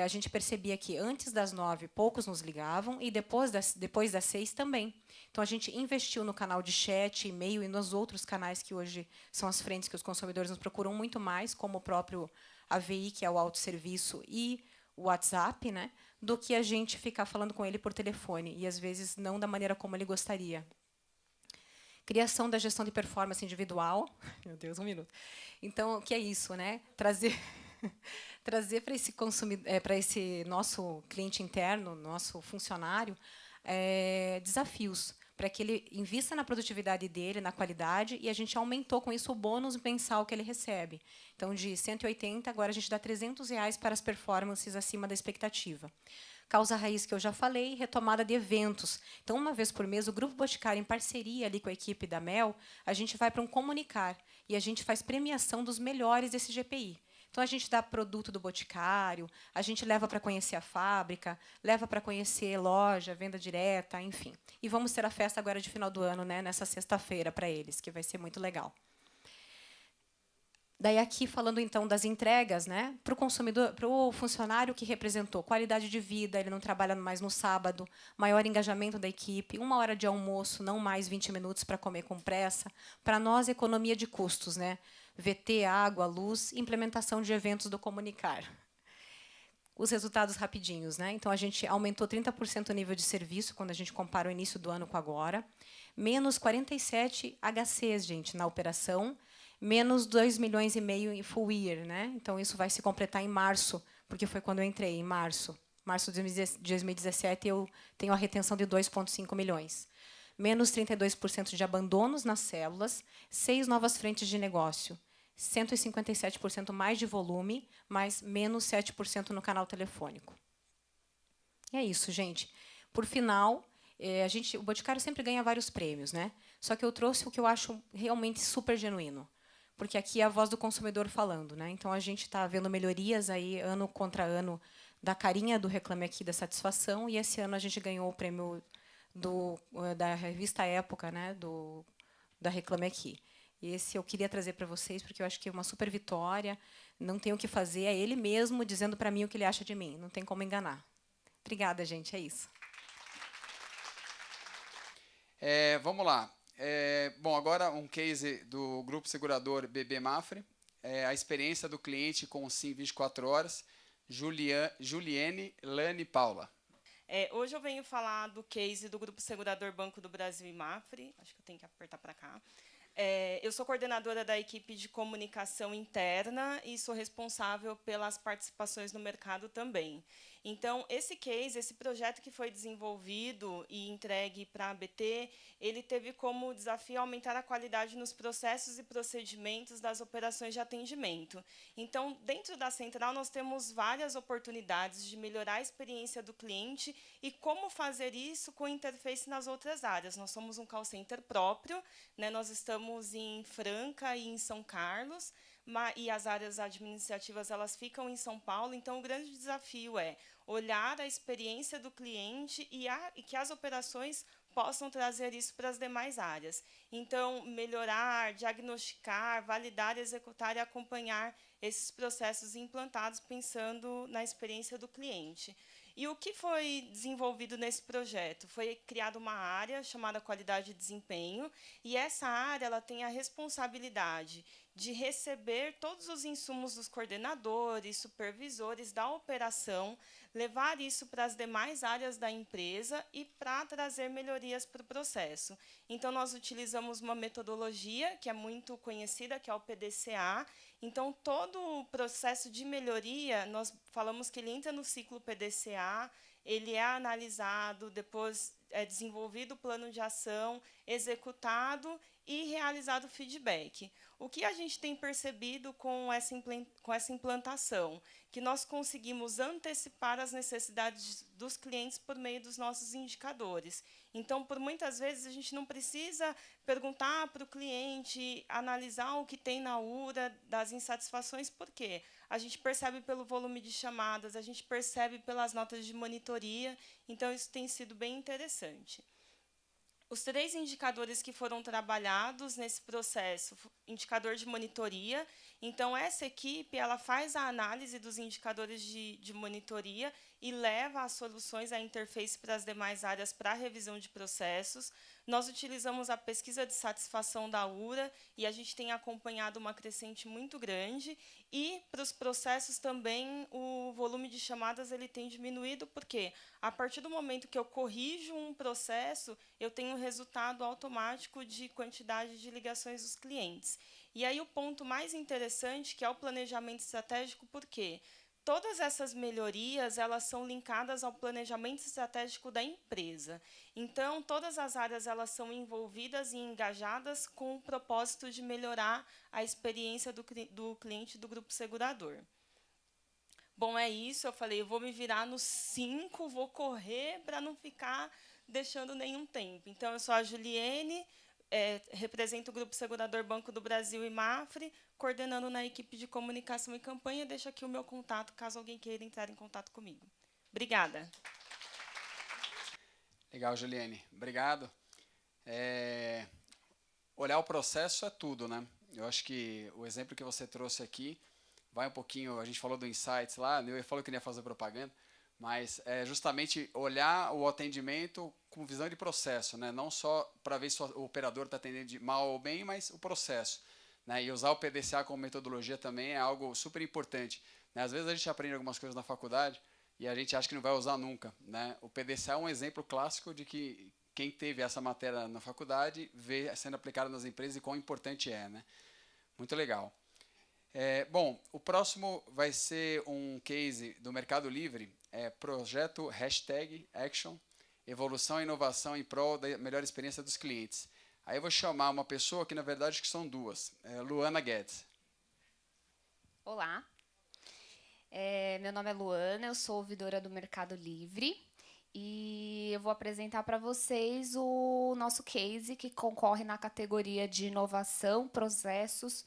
a gente percebia que antes das 9, poucos nos ligavam, e depois das 6 também. Então, a gente investiu no canal de chat, e-mail e nos outros canais que hoje são as frentes que os consumidores nos procuram muito mais, como o próprio AVI, que é o autosserviço, e o WhatsApp, né, do que a gente ficar falando com ele por telefone, e, às vezes, não da maneira como ele gostaria. Criação da gestão de performance individual. Meu Deus, um minuto. Então, o que é isso, né? Trazer para esse para esse nosso cliente interno, nosso funcionário, desafios para que ele invista na produtividade dele, na qualidade, e a gente aumentou com isso o bônus mensal que ele recebe. Então, de 180, agora a gente dá R$300 para as performances acima da expectativa. Causa raiz, que eu já falei, retomada de eventos. Então, uma vez por mês, o Grupo Boticário, em parceria ali com a equipe da Mel, a gente vai para um comunicar e a gente faz premiação dos melhores desse GPI. Então, a gente dá produto do Boticário, a gente leva para conhecer a fábrica, leva para conhecer loja, venda direta, enfim. E vamos ter a festa agora de final do ano, né, nessa sexta-feira, para eles, que vai ser muito legal. Daí, aqui, falando, então, das entregas, né, para o consumidor, para o funcionário que representou qualidade de vida, ele não trabalha mais no sábado, maior engajamento da equipe, 1 hora de almoço, não mais 20 minutos para comer com pressa. Para nós, economia de custos, né, VT, água, luz, implementação de eventos do comunicar. Os resultados rapidinhos, né? Então, a gente aumentou 30% o nível de serviço quando a gente compara o início do ano com agora. menos 47 HCs, gente, na operação, menos 2,5 milhões em full year, né? Então, isso vai se completar em março, porque foi quando eu entrei, em março. Março de 2017, eu tenho a retenção de 2,5 milhões. Menos 32% de abandonos nas células, 6 novas frentes de negócio, 157% mais de volume, mas menos 7% no canal telefônico. É isso, gente. Por final, o Boticário sempre ganha vários prêmios, né? Só que eu trouxe o que eu acho realmente super genuíno, porque aqui é a voz do consumidor falando, né? Então a gente está vendo melhorias aí ano contra ano da carinha do Reclame Aqui, da satisfação, e esse ano a gente ganhou o prêmio da revista Época, né? Da Reclame Aqui. E esse eu queria trazer para vocês, porque eu acho que é uma super vitória. Não tem o que fazer, é ele mesmo dizendo para mim o que ele acha de mim. Não tem como enganar. Obrigada, gente. É isso. Vamos lá. Bom, agora um case do Grupo Segurador BB Mafre. A experiência do cliente com o SIM 24 horas. Juliene, Lane e Paula. Hoje eu venho falar do case do Grupo Segurador Banco do Brasil e Mafre. Acho que eu tenho que apertar para cá. Eu sou coordenadora da equipe de comunicação interna e sou responsável pelas participações no mercado também. Então, esse projeto que foi desenvolvido e entregue para a ABT, ele teve como desafio aumentar a qualidade nos processos e procedimentos das operações de atendimento. Então, dentro da central, nós temos várias oportunidades de melhorar a experiência do cliente e como fazer isso com interface nas outras áreas. Nós somos um call center próprio, né? Nós estamos em Franca e em São Carlos, e as áreas administrativas elas ficam em São Paulo. Então, o grande desafio é olhar a experiência do cliente e que as operações possam trazer isso para as demais áreas. Então, melhorar, diagnosticar, validar, executar e acompanhar esses processos implantados pensando na experiência do cliente. E o que foi desenvolvido nesse projeto? Foi criada uma área chamada Qualidade e Desempenho, e essa área ela tem a responsabilidade de receber todos os insumos dos coordenadores, supervisores da operação, levar isso para as demais áreas da empresa e para trazer melhorias para o processo. Então, nós utilizamos uma metodologia que é muito conhecida, que é o PDCA. Então, todo o processo de melhoria, nós falamos que ele entra no ciclo PDCA, ele é analisado, depois é desenvolvido o plano de ação, executado e realizado feedback. O que a gente tem percebido com essa implantação? Que nós conseguimos antecipar as necessidades dos clientes por meio dos nossos indicadores. Então, por muitas vezes, a gente não precisa perguntar para o cliente, analisar o que tem na URA das insatisfações, por quê? A gente percebe pelo volume de chamadas, a gente percebe pelas notas de monitoria, então isso tem sido bem interessante. Os 3 indicadores que foram trabalhados nesse processo, indicador de monitoria. Então, essa equipe ela faz a análise dos indicadores de monitoria e leva as soluções, a interface para as demais áreas para a revisão de processos. Nós utilizamos a pesquisa de satisfação da URA e a gente tem acompanhado uma crescente muito grande. E, para os processos também, o volume de chamadas ele tem diminuído, porque, a partir do momento que eu corrijo um processo, eu tenho um resultado automático de quantidade de ligações dos clientes. E aí o ponto mais interessante, que é o planejamento estratégico, por quê? Todas essas melhorias elas são linkadas ao planejamento estratégico da empresa. Então, todas as áreas elas são envolvidas e engajadas com o propósito de melhorar a experiência do cliente do grupo segurador. Bom, é isso. Eu falei, eu vou me virar nos 5, vou correr para não ficar deixando nenhum tempo. Então, eu sou a Juliene, represento o Grupo Segurador Banco do Brasil e Mafre, coordenando na equipe de comunicação e campanha. Deixo aqui o meu contato, caso alguém queira entrar em contato comigo. Obrigada. Legal, Juliene. Obrigado. Olhar o processo é tudo, né? Eu acho que o exemplo que você trouxe aqui vai um pouquinho... A gente falou do Insights lá, eu falei que não ia fazer propaganda, mas é justamente olhar o atendimento com visão de processo, né? Não só para ver se o operador está atendendo mal ou bem, mas o processo. Né? E usar o PDCA como metodologia também é algo super importante. Né? Às vezes a gente aprende algumas coisas na faculdade e a gente acha que não vai usar nunca. Né? O PDCA é um exemplo clássico de que quem teve essa matéria na faculdade vê sendo aplicada nas empresas e quão importante é, né? Muito legal. Bom, o próximo vai ser um case do Mercado Livre, projeto #Action, evolução e inovação em prol da melhor experiência dos clientes. Aí eu vou chamar uma pessoa que, na verdade, que são duas. Luana Guedes. Olá, meu nome é Luana, eu sou ouvidora do Mercado Livre e eu vou apresentar para vocês o nosso case que concorre na categoria de inovação, processos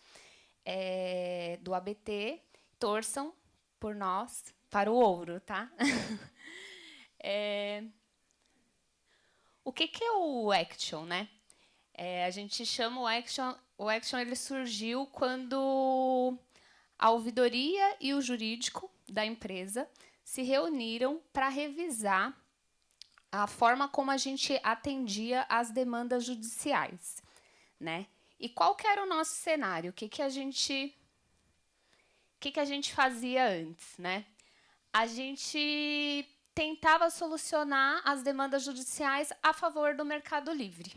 do ABT. Torçam por nós para o ouro, tá? O que é o Action, né? A gente chama o Action ele surgiu quando a ouvidoria e o jurídico da empresa se reuniram para revisar a forma como a gente atendia às demandas judiciais, né? E qual que era o nosso cenário? O que a gente fazia antes, né? A gente tentava solucionar as demandas judiciais a favor do Mercado Livre,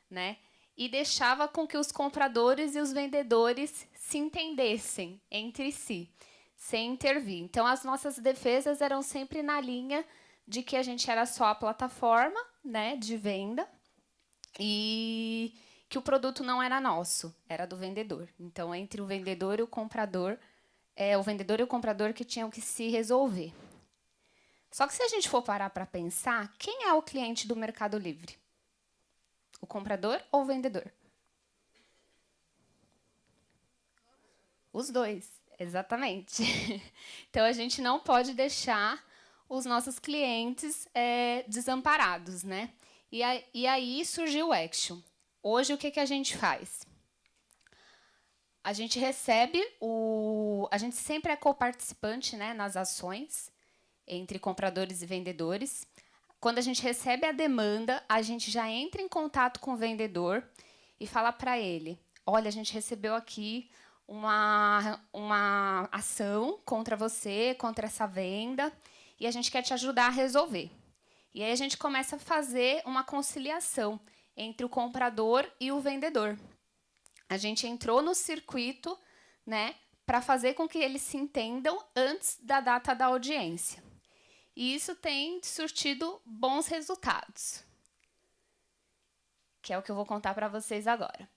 né? E deixava com que os compradores e os vendedores se entendessem entre si, sem intervir. Então, as nossas defesas eram sempre na linha de que a gente era só a plataforma, né, de venda e que o produto não era nosso, era do vendedor. Então, entre o vendedor e o comprador que tinham que se resolver. Só que se a gente for parar para pensar, quem é o cliente do Mercado Livre? O comprador ou o vendedor? Os dois, exatamente. Então, a gente não pode deixar os nossos clientes desamparados, né? E aí surgiu o Action. Hoje, o que a gente faz? A gente recebe a gente sempre é coparticipante, né, nas ações entre compradores e vendedores. Quando a gente recebe a demanda, a gente já entra em contato com o vendedor e fala para ele: olha, a gente recebeu aqui uma ação contra você, contra essa venda, e a gente quer te ajudar a resolver. E aí a gente começa a fazer uma conciliação entre o comprador e o vendedor. A gente entrou no circuito, né, para fazer com que eles se entendam antes da data da audiência. E isso tem surtido bons resultados, que é o que eu vou contar para vocês agora.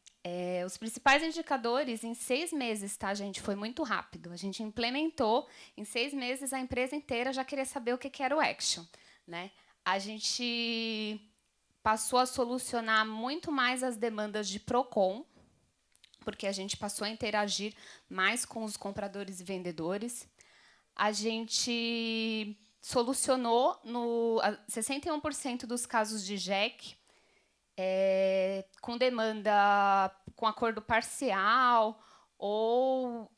Os principais indicadores, em 6 meses, tá, gente? Foi muito rápido. A gente implementou, em 6 meses, a empresa inteira já queria saber o que era o Action, né? A gente passou a solucionar muito mais as demandas de PROCON, porque a gente passou a interagir mais com os compradores e vendedores. A gente solucionou 61% dos casos de JEC, com demanda com acordo parcial ou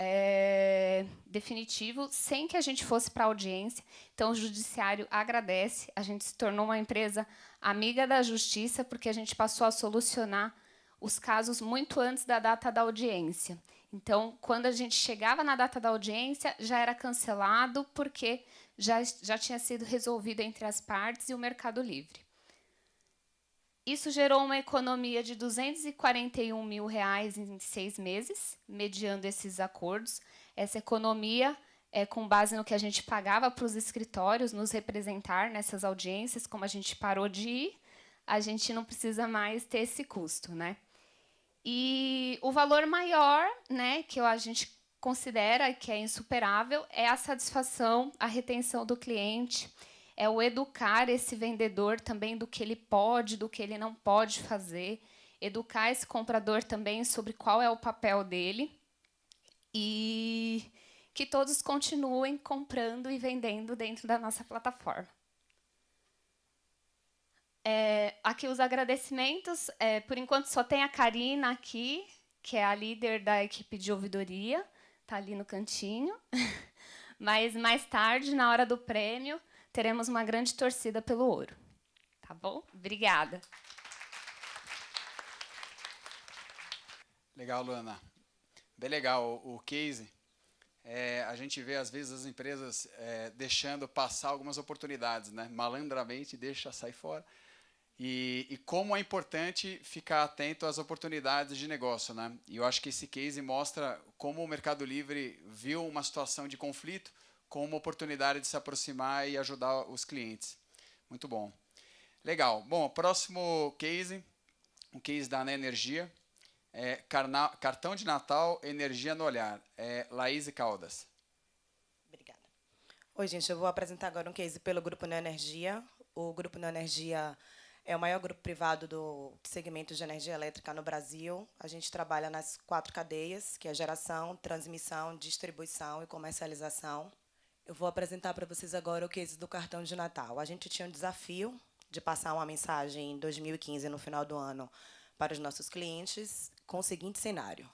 definitivo, sem que a gente fosse para a audiência. Então, o judiciário agradece. A gente se tornou uma empresa amiga da justiça, porque a gente passou a solucionar os casos muito antes da data da audiência. Então, quando a gente chegava na data da audiência, já era cancelado, porque já tinha sido resolvido entre as partes e o Mercado Livre. Isso gerou uma economia de R$241 mil em 6 meses, mediando esses acordos. Essa economia é com base no que a gente pagava para os escritórios nos representar nessas audiências. Como a gente parou de ir, a gente não precisa mais ter esse custo, né? E o valor maior, né, que a gente considera que é insuperável, é a satisfação, a retenção do cliente, é o educar esse vendedor também do que ele pode, do que ele não pode fazer, educar esse comprador também sobre qual é o papel dele e que todos continuem comprando e vendendo dentro da nossa plataforma. Aqui os agradecimentos. Por enquanto, só tem a Karina aqui, que é a líder da equipe de ouvidoria, está ali no cantinho. Mas, mais tarde, na hora do prêmio, teremos uma grande torcida pelo ouro. Tá bom? Obrigada. Legal, Luana. Bem legal o case. A gente vê, às vezes, as empresas deixando passar algumas oportunidades, né? Malandramente deixa sair fora. e como é importante ficar atento às oportunidades de negócio, né? E eu acho que esse case mostra como o Mercado Livre viu uma situação de conflito como uma oportunidade de se aproximar e ajudar os clientes. Muito bom. Legal. Bom, próximo case, um case da Energia. Cartão de Natal, energia no olhar. Laís Caldas. Obrigada. Oi, gente, eu vou apresentar agora um case pelo Grupo Neoenergia. O Grupo Neoenergia é o maior grupo privado do segmento de energia elétrica no Brasil. A gente trabalha nas 4 cadeias, que é geração, transmissão, distribuição e comercialização. Eu vou apresentar para vocês agora o case do cartão de Natal. A gente tinha um desafio de passar uma mensagem em 2015, no final do ano, para os nossos clientes, com o seguinte cenário.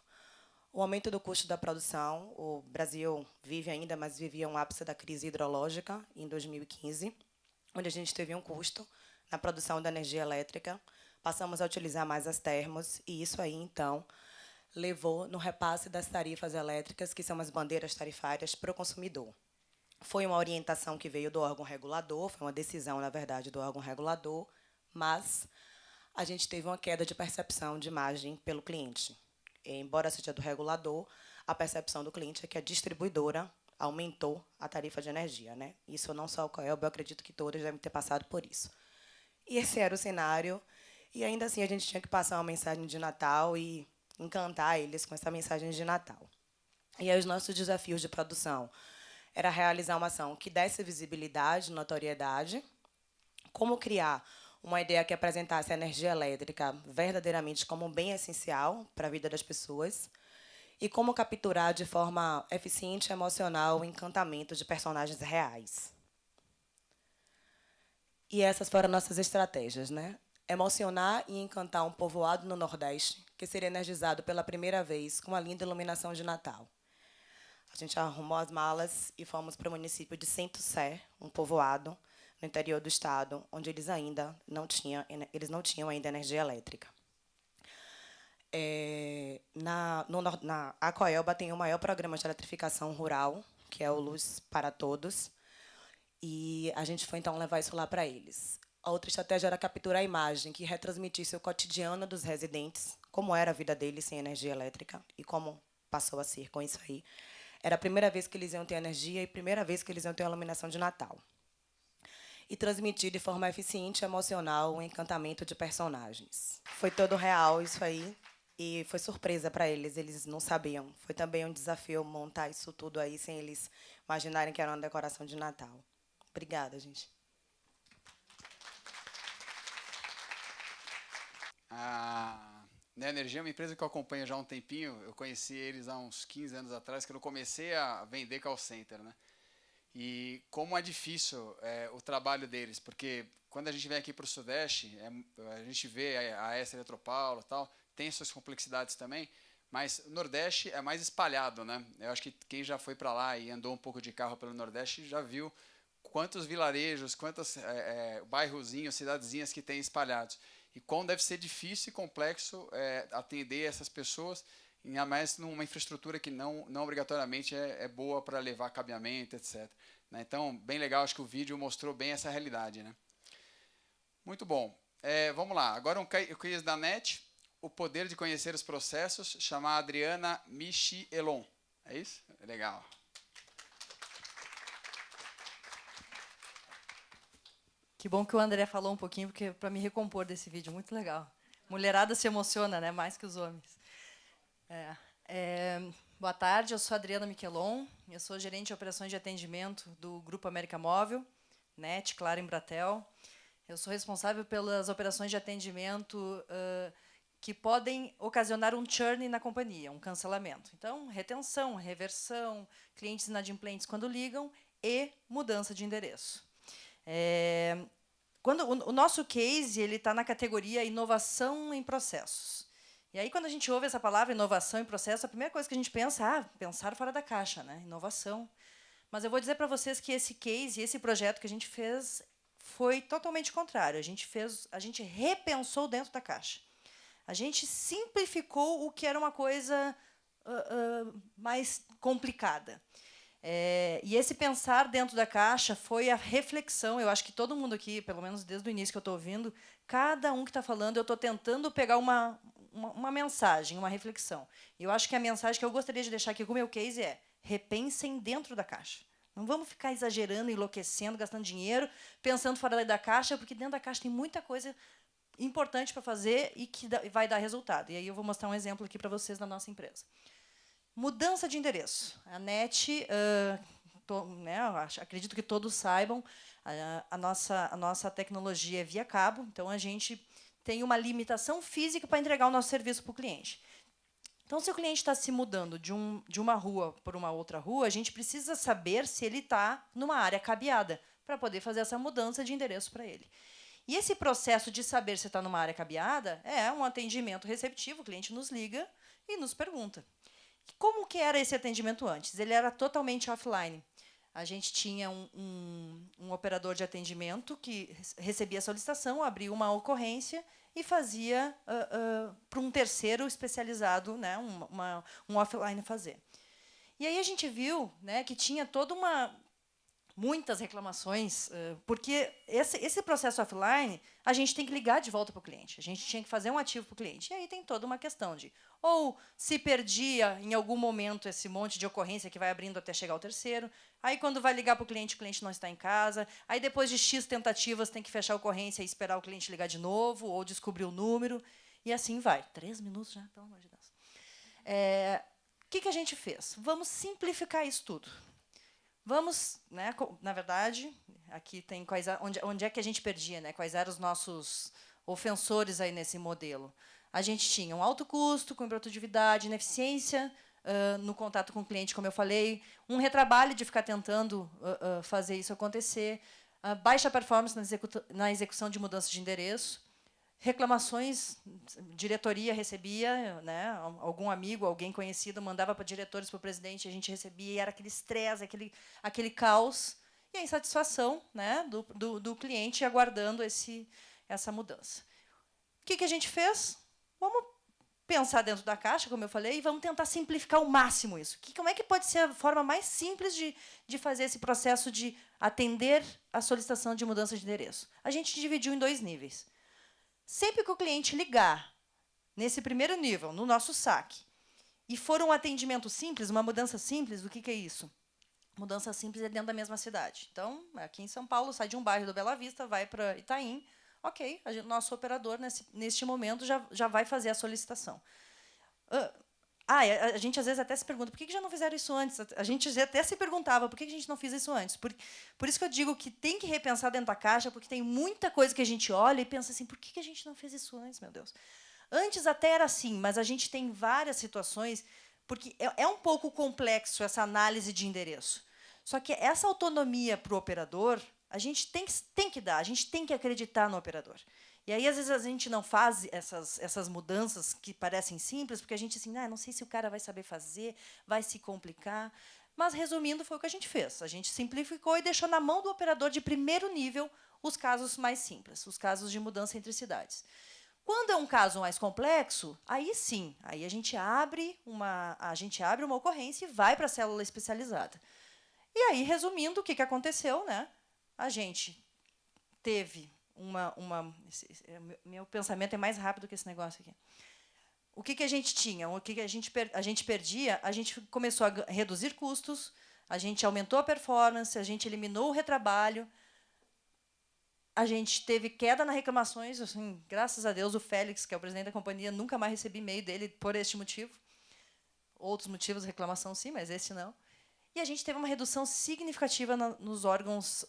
O aumento do custo da produção, o Brasil vive ainda, mas vivia um ápice da crise hidrológica em 2015, onde a gente teve um custo na produção da energia elétrica, passamos a utilizar mais as termos, e isso aí, então, levou no repasse das tarifas elétricas, que são as bandeiras tarifárias, para o consumidor. Foi uma orientação que veio do órgão regulador, foi uma decisão, na verdade, do órgão regulador, mas a gente teve uma queda de percepção de margem pelo cliente. Embora seja do regulador, a percepção do cliente é que a distribuidora aumentou a tarifa de energia, né? Isso não só o Coelba, eu acredito que todos devem ter passado por isso. E esse era o cenário, e ainda assim a gente tinha que passar uma mensagem de Natal e encantar eles com essa mensagem de Natal. E aí os nossos desafios de produção era realizar uma ação que desse visibilidade, notoriedade, como criar uma ideia que apresentasse a energia elétrica verdadeiramente como um bem essencial para a vida das pessoas e como capturar de forma eficiente e emocional o encantamento de personagens reais. E essas foram nossas estratégias, né? Emocionar e encantar um povoado no Nordeste que seria energizado pela primeira vez com a linda iluminação de Natal. A gente arrumou as malas e fomos para o município de Centro-Sé, um povoado no interior do estado, onde eles não tinham ainda energia elétrica. A Coelba tem o maior programa de eletrificação rural, que é o Luz para Todos, e a gente foi, então, levar isso lá para eles. A outra estratégia era capturar a imagem que retransmitisse o cotidiano dos residentes, como era a vida deles sem energia elétrica e como passou a ser com isso aí. Era a primeira vez que eles iam ter energia e a primeira vez que eles iam ter uma iluminação de Natal. E transmitir de forma eficiente e emocional o encantamento de personagens. Foi todo real isso aí, e foi surpresa para eles não sabiam. Foi também um desafio montar isso tudo aí, sem eles imaginarem que era uma decoração de Natal. Obrigada, gente. A Neoenergia é uma empresa que eu acompanho já há um tempinho. Eu conheci eles há uns 15 anos atrás, que eu comecei a vender call center, né? E como é difícil o trabalho deles, porque quando a gente vem aqui para o Sudeste, a gente vê a AES Eletropaulo e tal, tem suas complexidades também, mas o Nordeste é mais espalhado, né? Eu acho que quem já foi para lá e andou um pouco de carro pelo Nordeste já viu quantos vilarejos, quantos bairrozinhos, cidadezinhas que tem espalhados. E como deve ser difícil e complexo atender essas pessoas, ainda mais numa infraestrutura que não obrigatoriamente é boa para levar cabeamento, etc. Né? Então, bem legal, acho que o vídeo mostrou bem essa realidade. Né? Muito bom. Vamos lá, agora um quiz da NET, o poder de conhecer os processos, chamar a Adriana Michielon. É isso? Legal. Que bom que o André falou um pouquinho, porque para me recompor desse vídeo, muito legal. Mulherada se emociona, né? Mais que os homens. Boa tarde, eu sou a Adriana Miquelon, eu sou gerente de operações de atendimento do Grupo América Móvel, NET, Claro, Embratel. Eu sou responsável pelas operações de atendimento que podem ocasionar um churn na companhia, um cancelamento. Então, retenção, reversão, clientes inadimplentes quando ligam e mudança de endereço. O nosso case está na categoria inovação em processos. E aí, quando a gente ouve essa palavra inovação em processo, a primeira coisa que a gente pensa pensar fora da caixa, né? Inovação. Mas eu vou dizer para vocês que esse case, esse projeto que a gente fez, foi totalmente contrário. A gente repensou dentro da caixa. A gente simplificou o que era uma coisa mais complicada. E esse pensar dentro da caixa foi a reflexão. Eu acho que todo mundo aqui, pelo menos desde o início que eu estou ouvindo, cada um que está falando, eu estou tentando pegar uma mensagem, uma reflexão. E eu acho que a mensagem que eu gostaria de deixar aqui com o meu case é: repensem dentro da caixa. Não vamos ficar exagerando, enlouquecendo, gastando dinheiro, pensando fora da caixa, porque dentro da caixa tem muita coisa importante para fazer e que vai dar resultado. E aí eu vou mostrar um exemplo aqui para vocês da nossa empresa. Mudança de endereço. A NET, acredito que todos saibam, a nossa tecnologia é via cabo, então a gente tem uma limitação física para entregar o nosso serviço para o cliente. Então, se o cliente está se mudando de uma rua para uma outra rua, a gente precisa saber se ele está numa área cabeada, para poder fazer essa mudança de endereço para ele. E esse processo de saber se está numa área cabeada é um atendimento receptivo, o cliente nos liga e nos pergunta. Como que era esse atendimento antes? Ele era totalmente offline. A gente tinha um operador de atendimento que recebia a solicitação, abria uma ocorrência e fazia para um terceiro especializado, né, um offline fazer. E aí a gente viu, né, que tinha muitas reclamações, porque esse processo offline, a gente tem que ligar de volta para o cliente. A gente tinha que fazer um ativo para o cliente. E aí tem toda uma questão de, ou se perdia em algum momento esse monte de ocorrência que vai abrindo até chegar ao terceiro. Aí, quando vai ligar para o cliente não está em casa. Aí, depois de X tentativas, tem que fechar a ocorrência e esperar o cliente ligar de novo, ou descobrir o número. E assim vai. 3 minutos já, pelo amor de Deus. O que a gente fez? Vamos simplificar isso tudo. Vamos, né, na verdade, aqui tem onde é que a gente perdia, né, quais eram os nossos ofensores aí nesse modelo. A gente tinha um alto custo, com improdutividade, ineficiência no contato com o cliente, como eu falei, um retrabalho de ficar tentando fazer isso acontecer, baixa performance na execução de mudança de endereço, reclamações, diretoria recebia, né, algum amigo, alguém conhecido mandava para diretores, para o presidente, a gente recebia, e era aquele estresse, aquele caos, e a insatisfação, né, do cliente aguardando essa mudança. O que a gente fez? Vamos pensar dentro da caixa, como eu falei, e vamos tentar simplificar ao máximo isso. Como é que pode ser a forma mais simples de fazer esse processo de atender a solicitação de mudança de endereço? A gente dividiu em 2 níveis. Sempre que o cliente ligar nesse primeiro nível, no nosso saque, e for um atendimento simples, uma mudança simples, o que é isso? Mudança simples é dentro da mesma cidade. Então, aqui em São Paulo, sai de um bairro do Bela Vista, vai para Itaim, ok, nosso operador, neste momento, já vai fazer a solicitação. A gente, às vezes, até se pergunta, por que já não fizeram isso antes? A gente até se perguntava, por que a gente não fez isso antes? Por isso que eu digo que tem que repensar dentro da caixa, porque tem muita coisa que a gente olha e pensa assim, por que a gente não fez isso antes, meu Deus? Antes até era assim, mas a gente tem várias situações, porque é um pouco complexo essa análise de endereço. Só que essa autonomia para o operador, a gente tem que dar, a gente tem que acreditar no operador. E aí, às vezes, a gente não faz essas mudanças que parecem simples, porque a gente assim, não sei se o cara vai saber fazer, vai se complicar. Mas, resumindo, foi o que a gente fez. A gente simplificou e deixou na mão do operador de primeiro nível os casos mais simples, os casos de mudança entre cidades. Quando é um caso mais complexo, aí sim, aí a gente abre uma ocorrência e vai para a célula especializada. E aí, resumindo, o que aconteceu, né? A gente teve meu pensamento é mais rápido que esse negócio aqui. O que a gente tinha? O que a gente perdia? A gente começou a reduzir custos, a gente aumentou a performance, a gente eliminou o retrabalho, a gente teve queda nas reclamações. Assim, graças a Deus, o Félix, que é o presidente da companhia, nunca mais recebi e-mail dele por este motivo. Outros motivos de reclamação, sim, mas esse não. E a gente teve uma redução significativa nos órgãos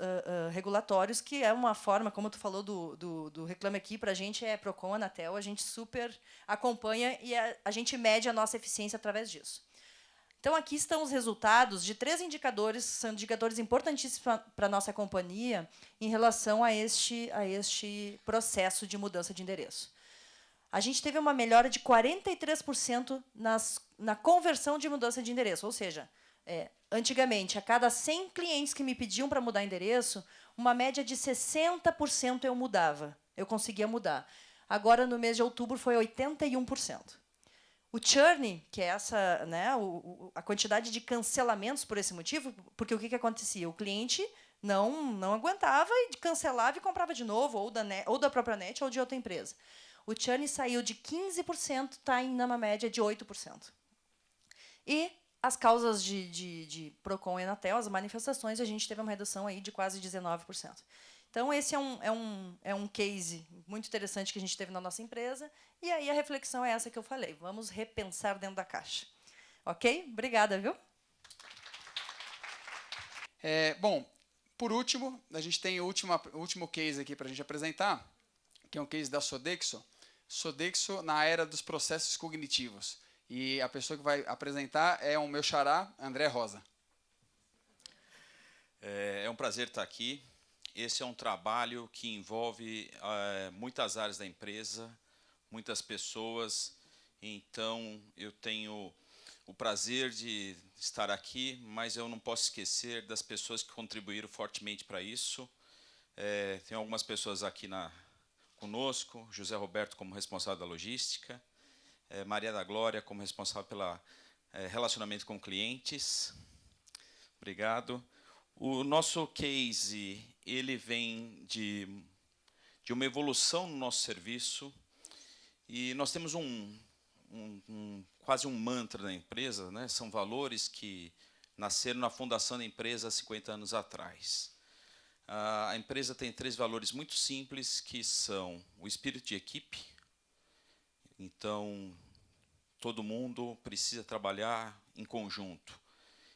regulatórios, que é uma forma, como tu falou do Reclame Aqui, para a gente é Procon, Anatel, a gente super acompanha e a gente mede a nossa eficiência através disso. Então, aqui estão os resultados de 3 indicadores, são indicadores importantíssimos para a nossa companhia em relação a este processo de mudança de endereço. A gente teve uma melhora de 43% na conversão de mudança de endereço, ou seja, antigamente, a cada 100 clientes que me pediam para mudar endereço, uma média de 60% eu mudava, eu conseguia mudar. Agora, no mês de outubro, foi 81%. O churn, que é essa, né, a quantidade de cancelamentos por esse motivo, porque o que acontecia? O cliente não aguentava e cancelava e comprava de novo, ou da própria NET ou de outra empresa. O churn saiu de 15%, está em uma média de 8%. E as causas de PROCON e Anatel, as manifestações, a gente teve uma redução aí de quase 19%. Então, esse é um case muito interessante que a gente teve na nossa empresa. E aí a reflexão é essa que eu falei. Vamos repensar dentro da caixa. Ok? Obrigada, viu? Bom, por último, a gente tem o último case aqui para a gente apresentar, que é um case da Sodexo. Sodexo na era dos processos cognitivos. E a pessoa que vai apresentar é o meu xará, André Rosa. É um prazer estar aqui. Esse é um trabalho que envolve muitas áreas da empresa, muitas pessoas. Então, eu tenho o prazer de estar aqui, mas eu não posso esquecer das pessoas que contribuíram fortemente para isso. Tem algumas pessoas aqui conosco, José Roberto como responsável da logística, Maria da Glória como responsável pelo relacionamento com clientes. Obrigado. O nosso case ele vem de uma evolução no nosso serviço e nós temos quase um mantra da empresa, né? São valores que nasceram na fundação da empresa há 50 anos atrás. A empresa tem 3 valores muito simples, que são o espírito de equipe. Então, todo mundo precisa trabalhar em conjunto.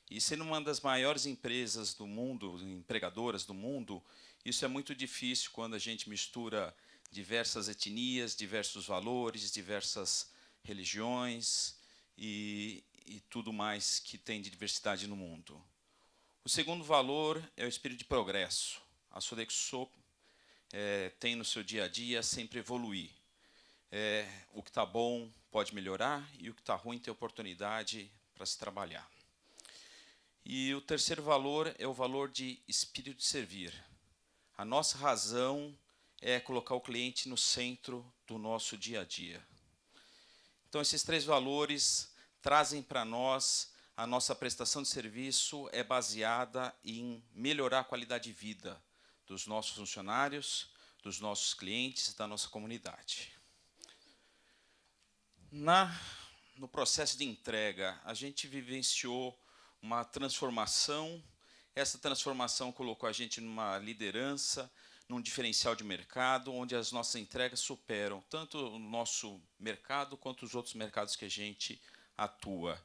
E sendo uma das maiores empresas do mundo, empregadoras do mundo, isso é muito difícil quando a gente mistura diversas etnias, diversos valores, diversas religiões e tudo mais que tem de diversidade no mundo. O segundo valor é o espírito de progresso. A Sodexo tem no seu dia a dia sempre evoluir. O que está bom pode melhorar e o que está ruim tem oportunidade para se trabalhar. E o terceiro valor é o valor de espírito de servir. A nossa razão é colocar o cliente no centro do nosso dia a dia. Então, esses 3 valores trazem para nós a nossa prestação de serviço é baseada em melhorar a qualidade de vida dos nossos funcionários, dos nossos clientes, da nossa comunidade. No processo de entrega, a gente vivenciou uma transformação. Essa transformação colocou a gente numa liderança, num diferencial de mercado, onde as nossas entregas superam tanto o nosso mercado quanto os outros mercados que a gente atua.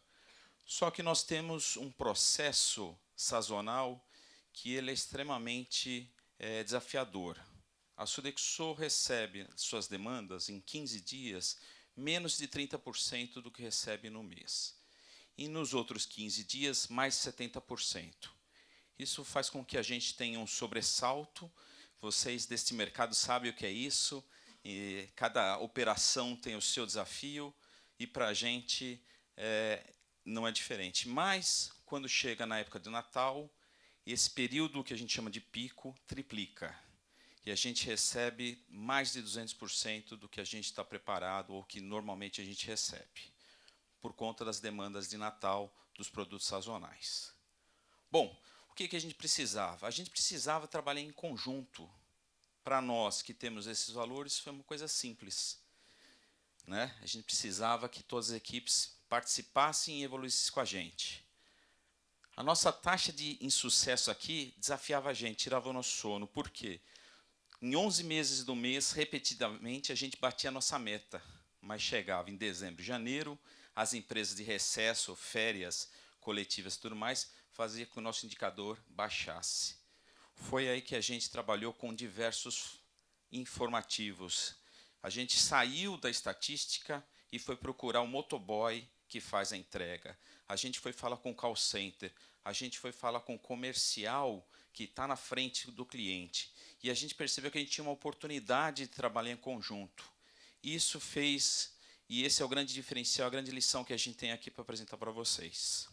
Só que nós temos um processo sazonal que ele é extremamente desafiador. A Sodexo recebe suas demandas em 15 dias, menos de 30% do que recebe no mês. E nos outros 15 dias, mais 70%. Isso faz com que a gente tenha um sobressalto. Vocês deste mercado sabem o que é isso. E cada operação tem o seu desafio. E para a gente não é diferente. Mas, quando chega na época do Natal, esse período que a gente chama de pico triplica. E a gente recebe mais de 200% do que a gente está preparado ou que normalmente a gente recebe, por conta das demandas de Natal dos produtos sazonais. Bom, o que a gente precisava? A gente precisava trabalhar em conjunto. Para nós que temos esses valores, foi uma coisa simples, né? A gente precisava que todas as equipes participassem e evoluíssem com a gente. A nossa taxa de insucesso aqui desafiava a gente, tirava o nosso sono. Por quê? Em 11 meses do mês, repetidamente, a gente batia a nossa meta, mas chegava em dezembro, janeiro, as empresas de recesso, férias coletivas e tudo mais, fazia com que o nosso indicador baixasse. Foi aí que a gente trabalhou com diversos informativos. A gente saiu da estatística e foi procurar o motoboy que faz a entrega. A gente foi falar com o call center. A gente foi falar com o comercial que está na frente do cliente. E a gente percebeu que a gente tinha uma oportunidade de trabalhar em conjunto. Isso fez... E esse é o grande diferencial, a grande lição que a gente tem aqui para apresentar para vocês.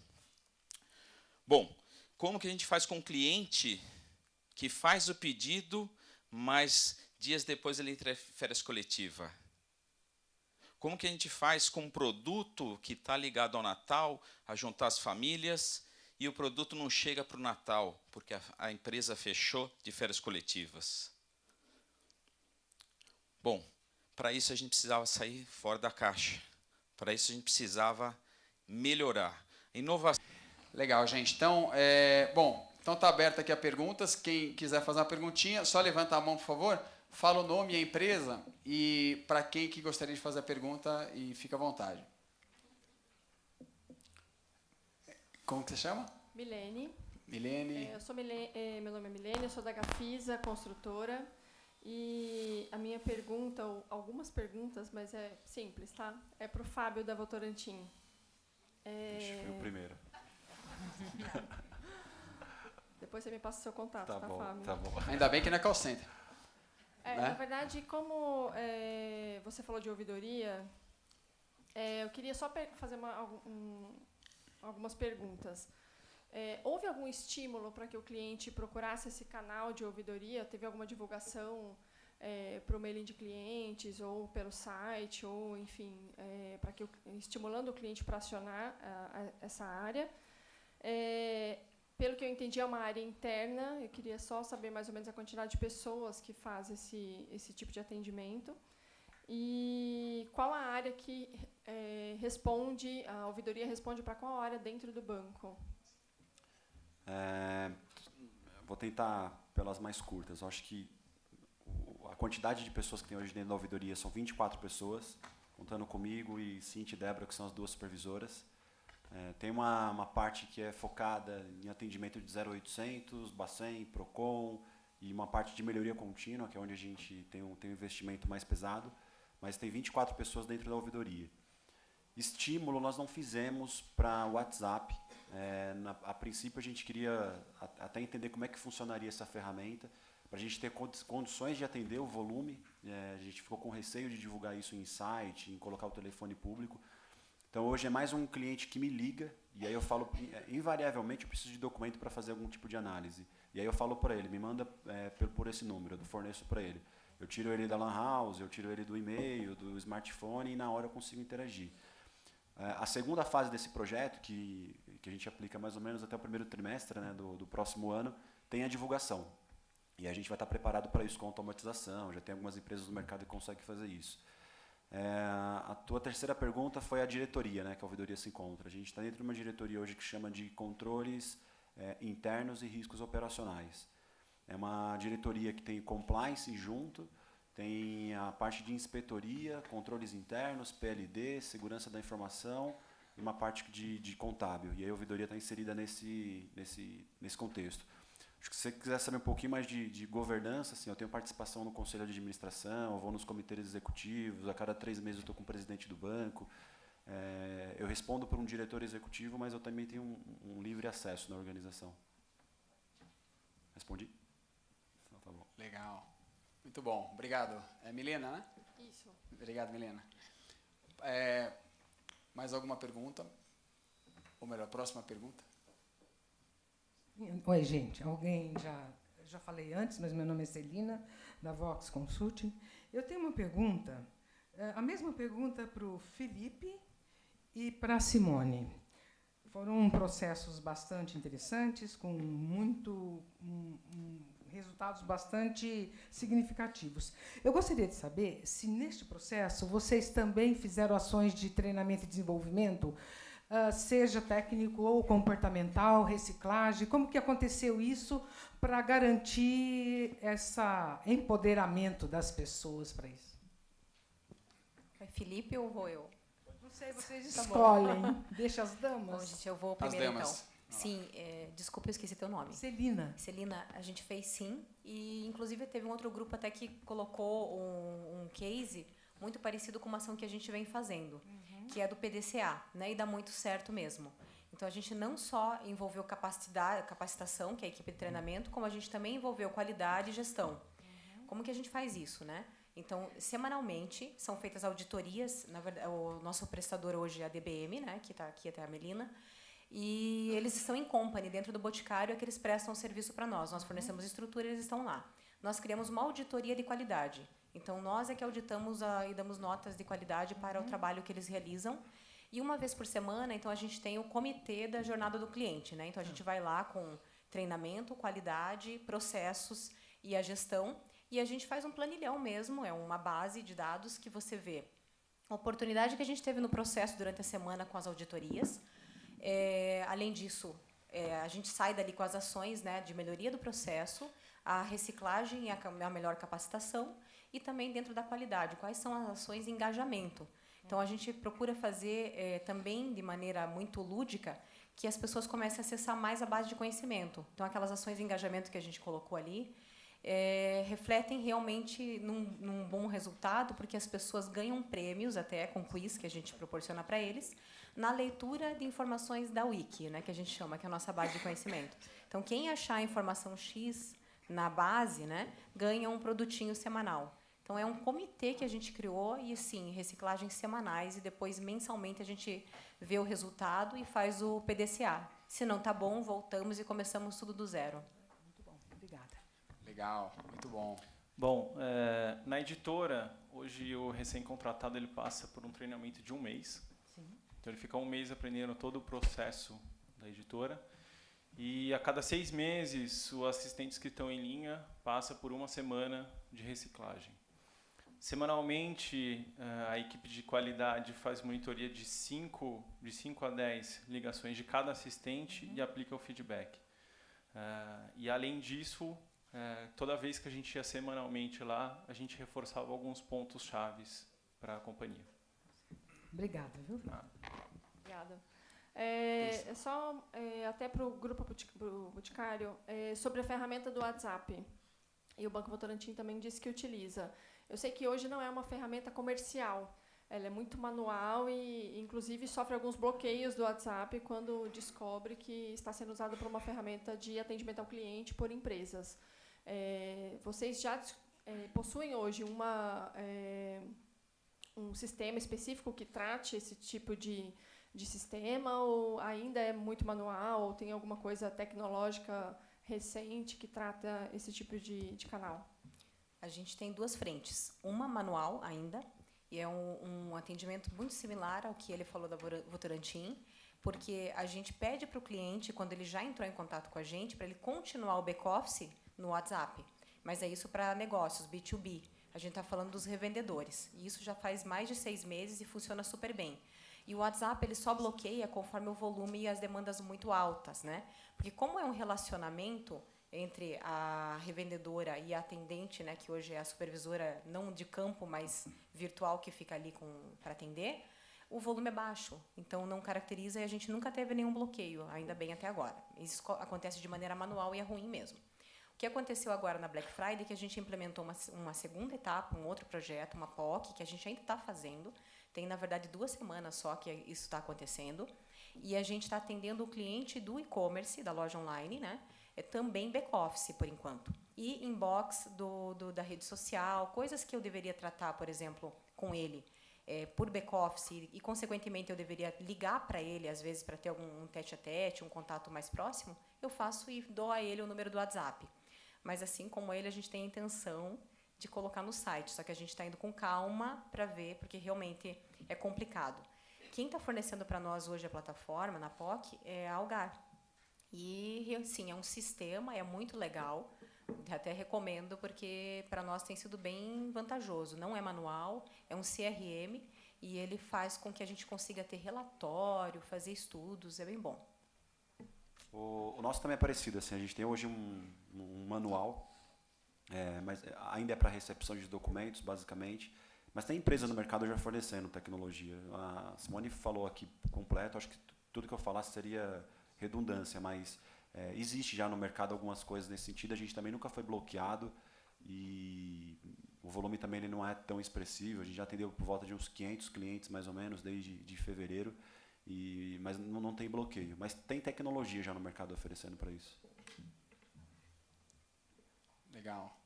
Bom, como que a gente faz com o cliente que faz o pedido, mas dias depois ele entra em férias coletiva? Como que a gente faz com um produto que está ligado ao Natal, a juntar as famílias, e o produto não chega para o Natal, porque a empresa fechou de férias coletivas? Bom, para isso a gente precisava sair fora da caixa. Para isso a gente precisava melhorar. Inovação. Legal, gente. Então, então está aberta aqui a perguntas. Quem quiser fazer uma perguntinha, só levanta a mão, por favor. Fala o nome e a empresa e para quem que gostaria de fazer a pergunta e fica à vontade. Como que você chama? Milene. Milene. Meu nome é Milene, eu sou da Gafisa, construtora. E a minha pergunta, ou algumas perguntas, mas é simples, tá? É para o Fábio da Votorantim. Foi o primeiro. Depois você me passa o seu contato, tá, bom, Fábio? Tá bom. Ainda bem que não é call center. Né? Na verdade, como você falou de ouvidoria, eu queria só fazer algumas perguntas. Houve algum estímulo para que o cliente procurasse esse canal de ouvidoria? Teve alguma divulgação para o mailing de clientes, ou pelo site, ou, enfim, estimulando o cliente para acionar essa área? Pelo que eu entendi, é uma área interna. Eu queria só saber mais ou menos a quantidade de pessoas que faz esse tipo de atendimento. E qual a área que a ouvidoria responde para qual área dentro do banco? Vou tentar pelas mais curtas. Eu acho que a quantidade de pessoas que tem hoje dentro da ouvidoria são 24 pessoas, contando comigo e Cintia e Débora, que são as duas supervisoras. Tem uma parte que é focada em atendimento de 0800, Bacen, Procon, e uma parte de melhoria contínua, que é onde a gente tem um investimento mais pesado, mas tem 24 pessoas dentro da ouvidoria. Estímulo nós não fizemos para o WhatsApp. A princípio a gente queria até entender como é que funcionaria essa ferramenta, para a gente ter condições de atender o volume. A gente ficou com receio de divulgar isso em site, em colocar o telefone público. Então hoje é mais um cliente que me liga, e aí eu falo, invariavelmente eu preciso de documento para fazer algum tipo de análise. E aí eu falo para ele, me manda por esse número, eu forneço para ele. Eu tiro ele da Lan House, eu tiro ele do e-mail, do smartphone, e na hora eu consigo interagir. A segunda fase desse projeto, que a gente aplica mais ou menos até o primeiro trimestre, né, do próximo ano, tem a divulgação. E a gente vai estar preparado para isso com automatização, já tem algumas empresas no mercado que conseguem fazer isso. A tua terceira pergunta foi a diretoria, né, que a ouvidoria se encontra. A gente está dentro de uma diretoria hoje que chama de controles internos e riscos operacionais. É uma diretoria que tem compliance junto, tem a parte de inspetoria, controles internos, PLD, segurança da informação e uma parte de contábil. E aí a ouvidoria está inserida nesse contexto. Acho que se você quiser saber um pouquinho mais de governança, assim, eu tenho participação no conselho de administração, eu vou nos comitês executivos, a cada 3 meses eu estou com o presidente do banco. Eu respondo por um diretor executivo, mas eu também tenho um livre acesso na organização. Respondi? Então, tá bom. Legal. Muito bom. Obrigado. É Milena, né? Isso. Obrigado, Milena. Mais alguma pergunta? Ou melhor, próxima pergunta? Oi, gente. Alguém já falei antes, mas meu nome é Celina, da Vox Consulting. Eu tenho uma pergunta, a mesma pergunta para o Felipe e para a Simone. Foram processos bastante interessantes, com resultados bastante significativos. Eu gostaria de saber se, neste processo, vocês também fizeram ações de treinamento e desenvolvimento, seja técnico ou comportamental, reciclagem. Como que aconteceu isso para garantir esse empoderamento das pessoas para isso? É Felipe ou vou eu? Não sei, vocês escolhem. Deixa as damas. Bom, gente, eu vou primeiro, então. Sim, desculpa, eu esqueci teu nome. Celina. Celina, a gente fez sim. E, inclusive, teve um outro grupo até que colocou um case muito parecido com uma ação que a gente vem fazendo, que é do PDCA, né, e dá muito certo mesmo. Então, a gente não só envolveu capacitação, que é a equipe de treinamento, como a gente também envolveu qualidade e gestão. Como que a gente faz isso, né? Então, semanalmente, são feitas auditorias. Na verdade, o nosso prestador hoje é a DBM, né, que está aqui até a Melina, e eles estão em company, dentro do Boticário, é que eles prestam serviço para nós. Nós fornecemos estrutura e eles estão lá. Nós criamos uma auditoria de qualidade. Então, nós é que auditamos e damos notas de qualidade para o trabalho que eles realizam. E uma vez por semana, então, a gente tem o comitê da jornada do cliente, né? Então, a gente vai lá com treinamento, qualidade, processos e a gestão. E a gente faz um planilhão mesmo, é uma base de dados que você vê a oportunidade que a gente teve no processo durante a semana com as auditorias. Além disso, a gente sai dali com as ações, né, de melhoria do processo, a reciclagem e a melhor capacitação, e também dentro da qualidade, quais são as ações de engajamento. Então, a gente procura fazer também de maneira muito lúdica que as pessoas comecem a acessar mais a base de conhecimento. Então, aquelas ações de engajamento que a gente colocou ali refletem realmente num bom resultado, porque as pessoas ganham prêmios, até com quiz que a gente proporciona para eles, na leitura de informações da Wiki, né, que a gente chama, que é a nossa base de conhecimento. Então, quem achar a informação X na base, né, ganha um produtinho semanal. Então, é um comitê que a gente criou e, sim, reciclagens semanais, e depois, mensalmente, a gente vê o resultado e faz o PDCA. Se não está bom, voltamos e começamos tudo do zero. Muito bom, obrigada. Legal, muito bom. Bom, na editora, hoje o recém-contratado ele passa por um treinamento de 1 mês. Sim. Então, ele fica 1 mês aprendendo todo o processo da editora. E a cada 6 meses, os assistentes que estão em linha passam por 1 semana de reciclagem. Semanalmente, a equipe de qualidade faz monitoria de 5 a 10 ligações de cada assistente e aplica o feedback. E, além disso, toda vez que a gente ia semanalmente lá, a gente reforçava alguns pontos chaves para a companhia. Obrigada, viu? Obrigada. Até para o Grupo Boticário, sobre a ferramenta do WhatsApp. E o Banco Votorantim também disse que utiliza. Eu sei que hoje não é uma ferramenta comercial. Ela é muito manual e, inclusive, sofre alguns bloqueios do WhatsApp quando descobre que está sendo usada por uma ferramenta de atendimento ao cliente por empresas. Vocês já possuem hoje um sistema específico que trate esse tipo de sistema, ou ainda é muito manual, ou tem alguma coisa tecnológica recente que trata esse tipo de canal? A gente tem 2 frentes. Uma manual ainda, e é um atendimento muito similar ao que ele falou da Votorantim, porque a gente pede para o cliente, quando ele já entrou em contato com a gente, para ele continuar o back-office no WhatsApp. Mas é isso para negócios, B2B. A gente está falando dos revendedores. E isso já faz mais de 6 meses e funciona super bem. E o WhatsApp ele só bloqueia conforme o volume e as demandas muito altas, né? Porque como é um relacionamento entre a revendedora e a atendente, né, que hoje é a supervisora, não de campo, mas virtual, que fica ali para atender, o volume é baixo. Então, não caracteriza e a gente nunca teve nenhum bloqueio, ainda bem até agora. Isso acontece de maneira manual e é ruim mesmo. O que aconteceu agora na Black Friday é que a gente implementou uma segunda etapa, um outro projeto, uma POC, que a gente ainda está fazendo. Tem, na verdade, 2 semanas só que isso está acontecendo. E a gente está atendendo o cliente do e-commerce, da loja online, né? Também back-office, por enquanto. E inbox da rede social, coisas que eu deveria tratar, por exemplo, com ele por back-office, e, consequentemente, eu deveria ligar para ele, às vezes, para ter algum tete-a-tete, um contato mais próximo, eu faço e dou a ele o número do WhatsApp. Mas, assim como ele, a gente tem a intenção de colocar no site, só que a gente está indo com calma para ver, porque realmente é complicado. Quem está fornecendo para nós hoje a plataforma, na POC, é a Algar. E, sim, é um sistema, é muito legal, até recomendo, porque para nós tem sido bem vantajoso. Não é manual, é um CRM, e ele faz com que a gente consiga ter relatório, fazer estudos, é bem bom. O nosso também é parecido, assim, a gente tem hoje um manual, mas ainda é para recepção de documentos, basicamente, mas tem empresa no mercado já fornecendo tecnologia. A Simone falou aqui completo, acho que tudo que eu falasse seria redundância, mas existe já no mercado algumas coisas nesse sentido. A gente também nunca foi bloqueado e o volume também ele não é tão expressivo. A gente já atendeu por volta de uns 500 clientes, mais ou menos, desde fevereiro, mas não tem bloqueio. Mas tem tecnologia já no mercado oferecendo para isso. Legal.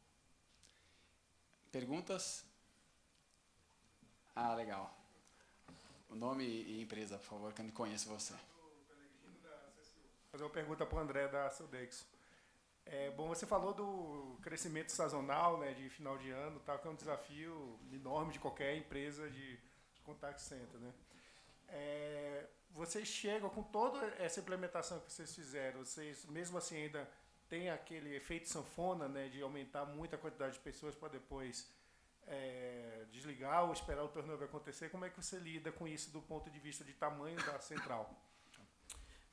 Perguntas? Legal. O nome e empresa, por favor, que eu não conheço você. Fazer uma pergunta para o André da Sodexo. Bom, você falou do crescimento sazonal, né, de final de ano, tá, que é um desafio enorme de qualquer empresa de contact center, né? Vocês chegam com toda essa implementação que vocês fizeram, vocês mesmo assim ainda têm aquele efeito sanfona, né, de aumentar muito a quantidade de pessoas para depois desligar ou esperar o turnover acontecer. Como é que você lida com isso do ponto de vista de tamanho da central?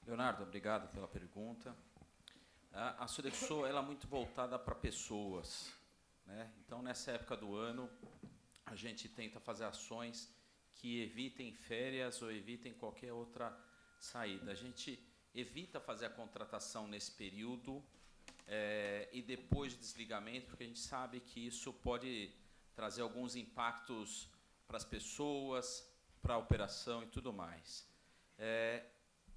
Leonardo, obrigado pela pergunta. A Sodexo ela é muito voltada para pessoas, né? Então, nessa época do ano, a gente tenta fazer ações que evitem férias ou evitem qualquer outra saída. A gente evita fazer a contratação nesse período e depois do desligamento, porque a gente sabe que isso pode trazer alguns impactos para as pessoas, para a operação e tudo mais. É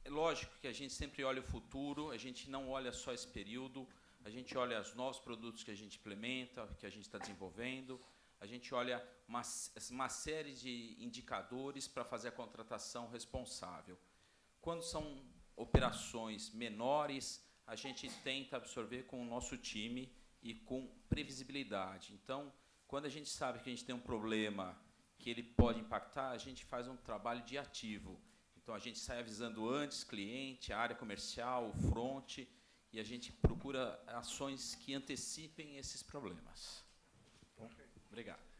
lógico que a gente sempre olha o futuro, a gente não olha só esse período, a gente olha os novos produtos que a gente implementa, que a gente está desenvolvendo, a gente olha uma série de indicadores para fazer a contratação responsável. Quando são operações menores, a gente tenta absorver com o nosso time e com previsibilidade. Então, quando a gente sabe que a gente tem um problema que ele pode impactar, a gente faz um trabalho de ativo. Então, a gente sai avisando antes, cliente, a área comercial, o front, e a gente procura ações que antecipem esses problemas. Bom, obrigado.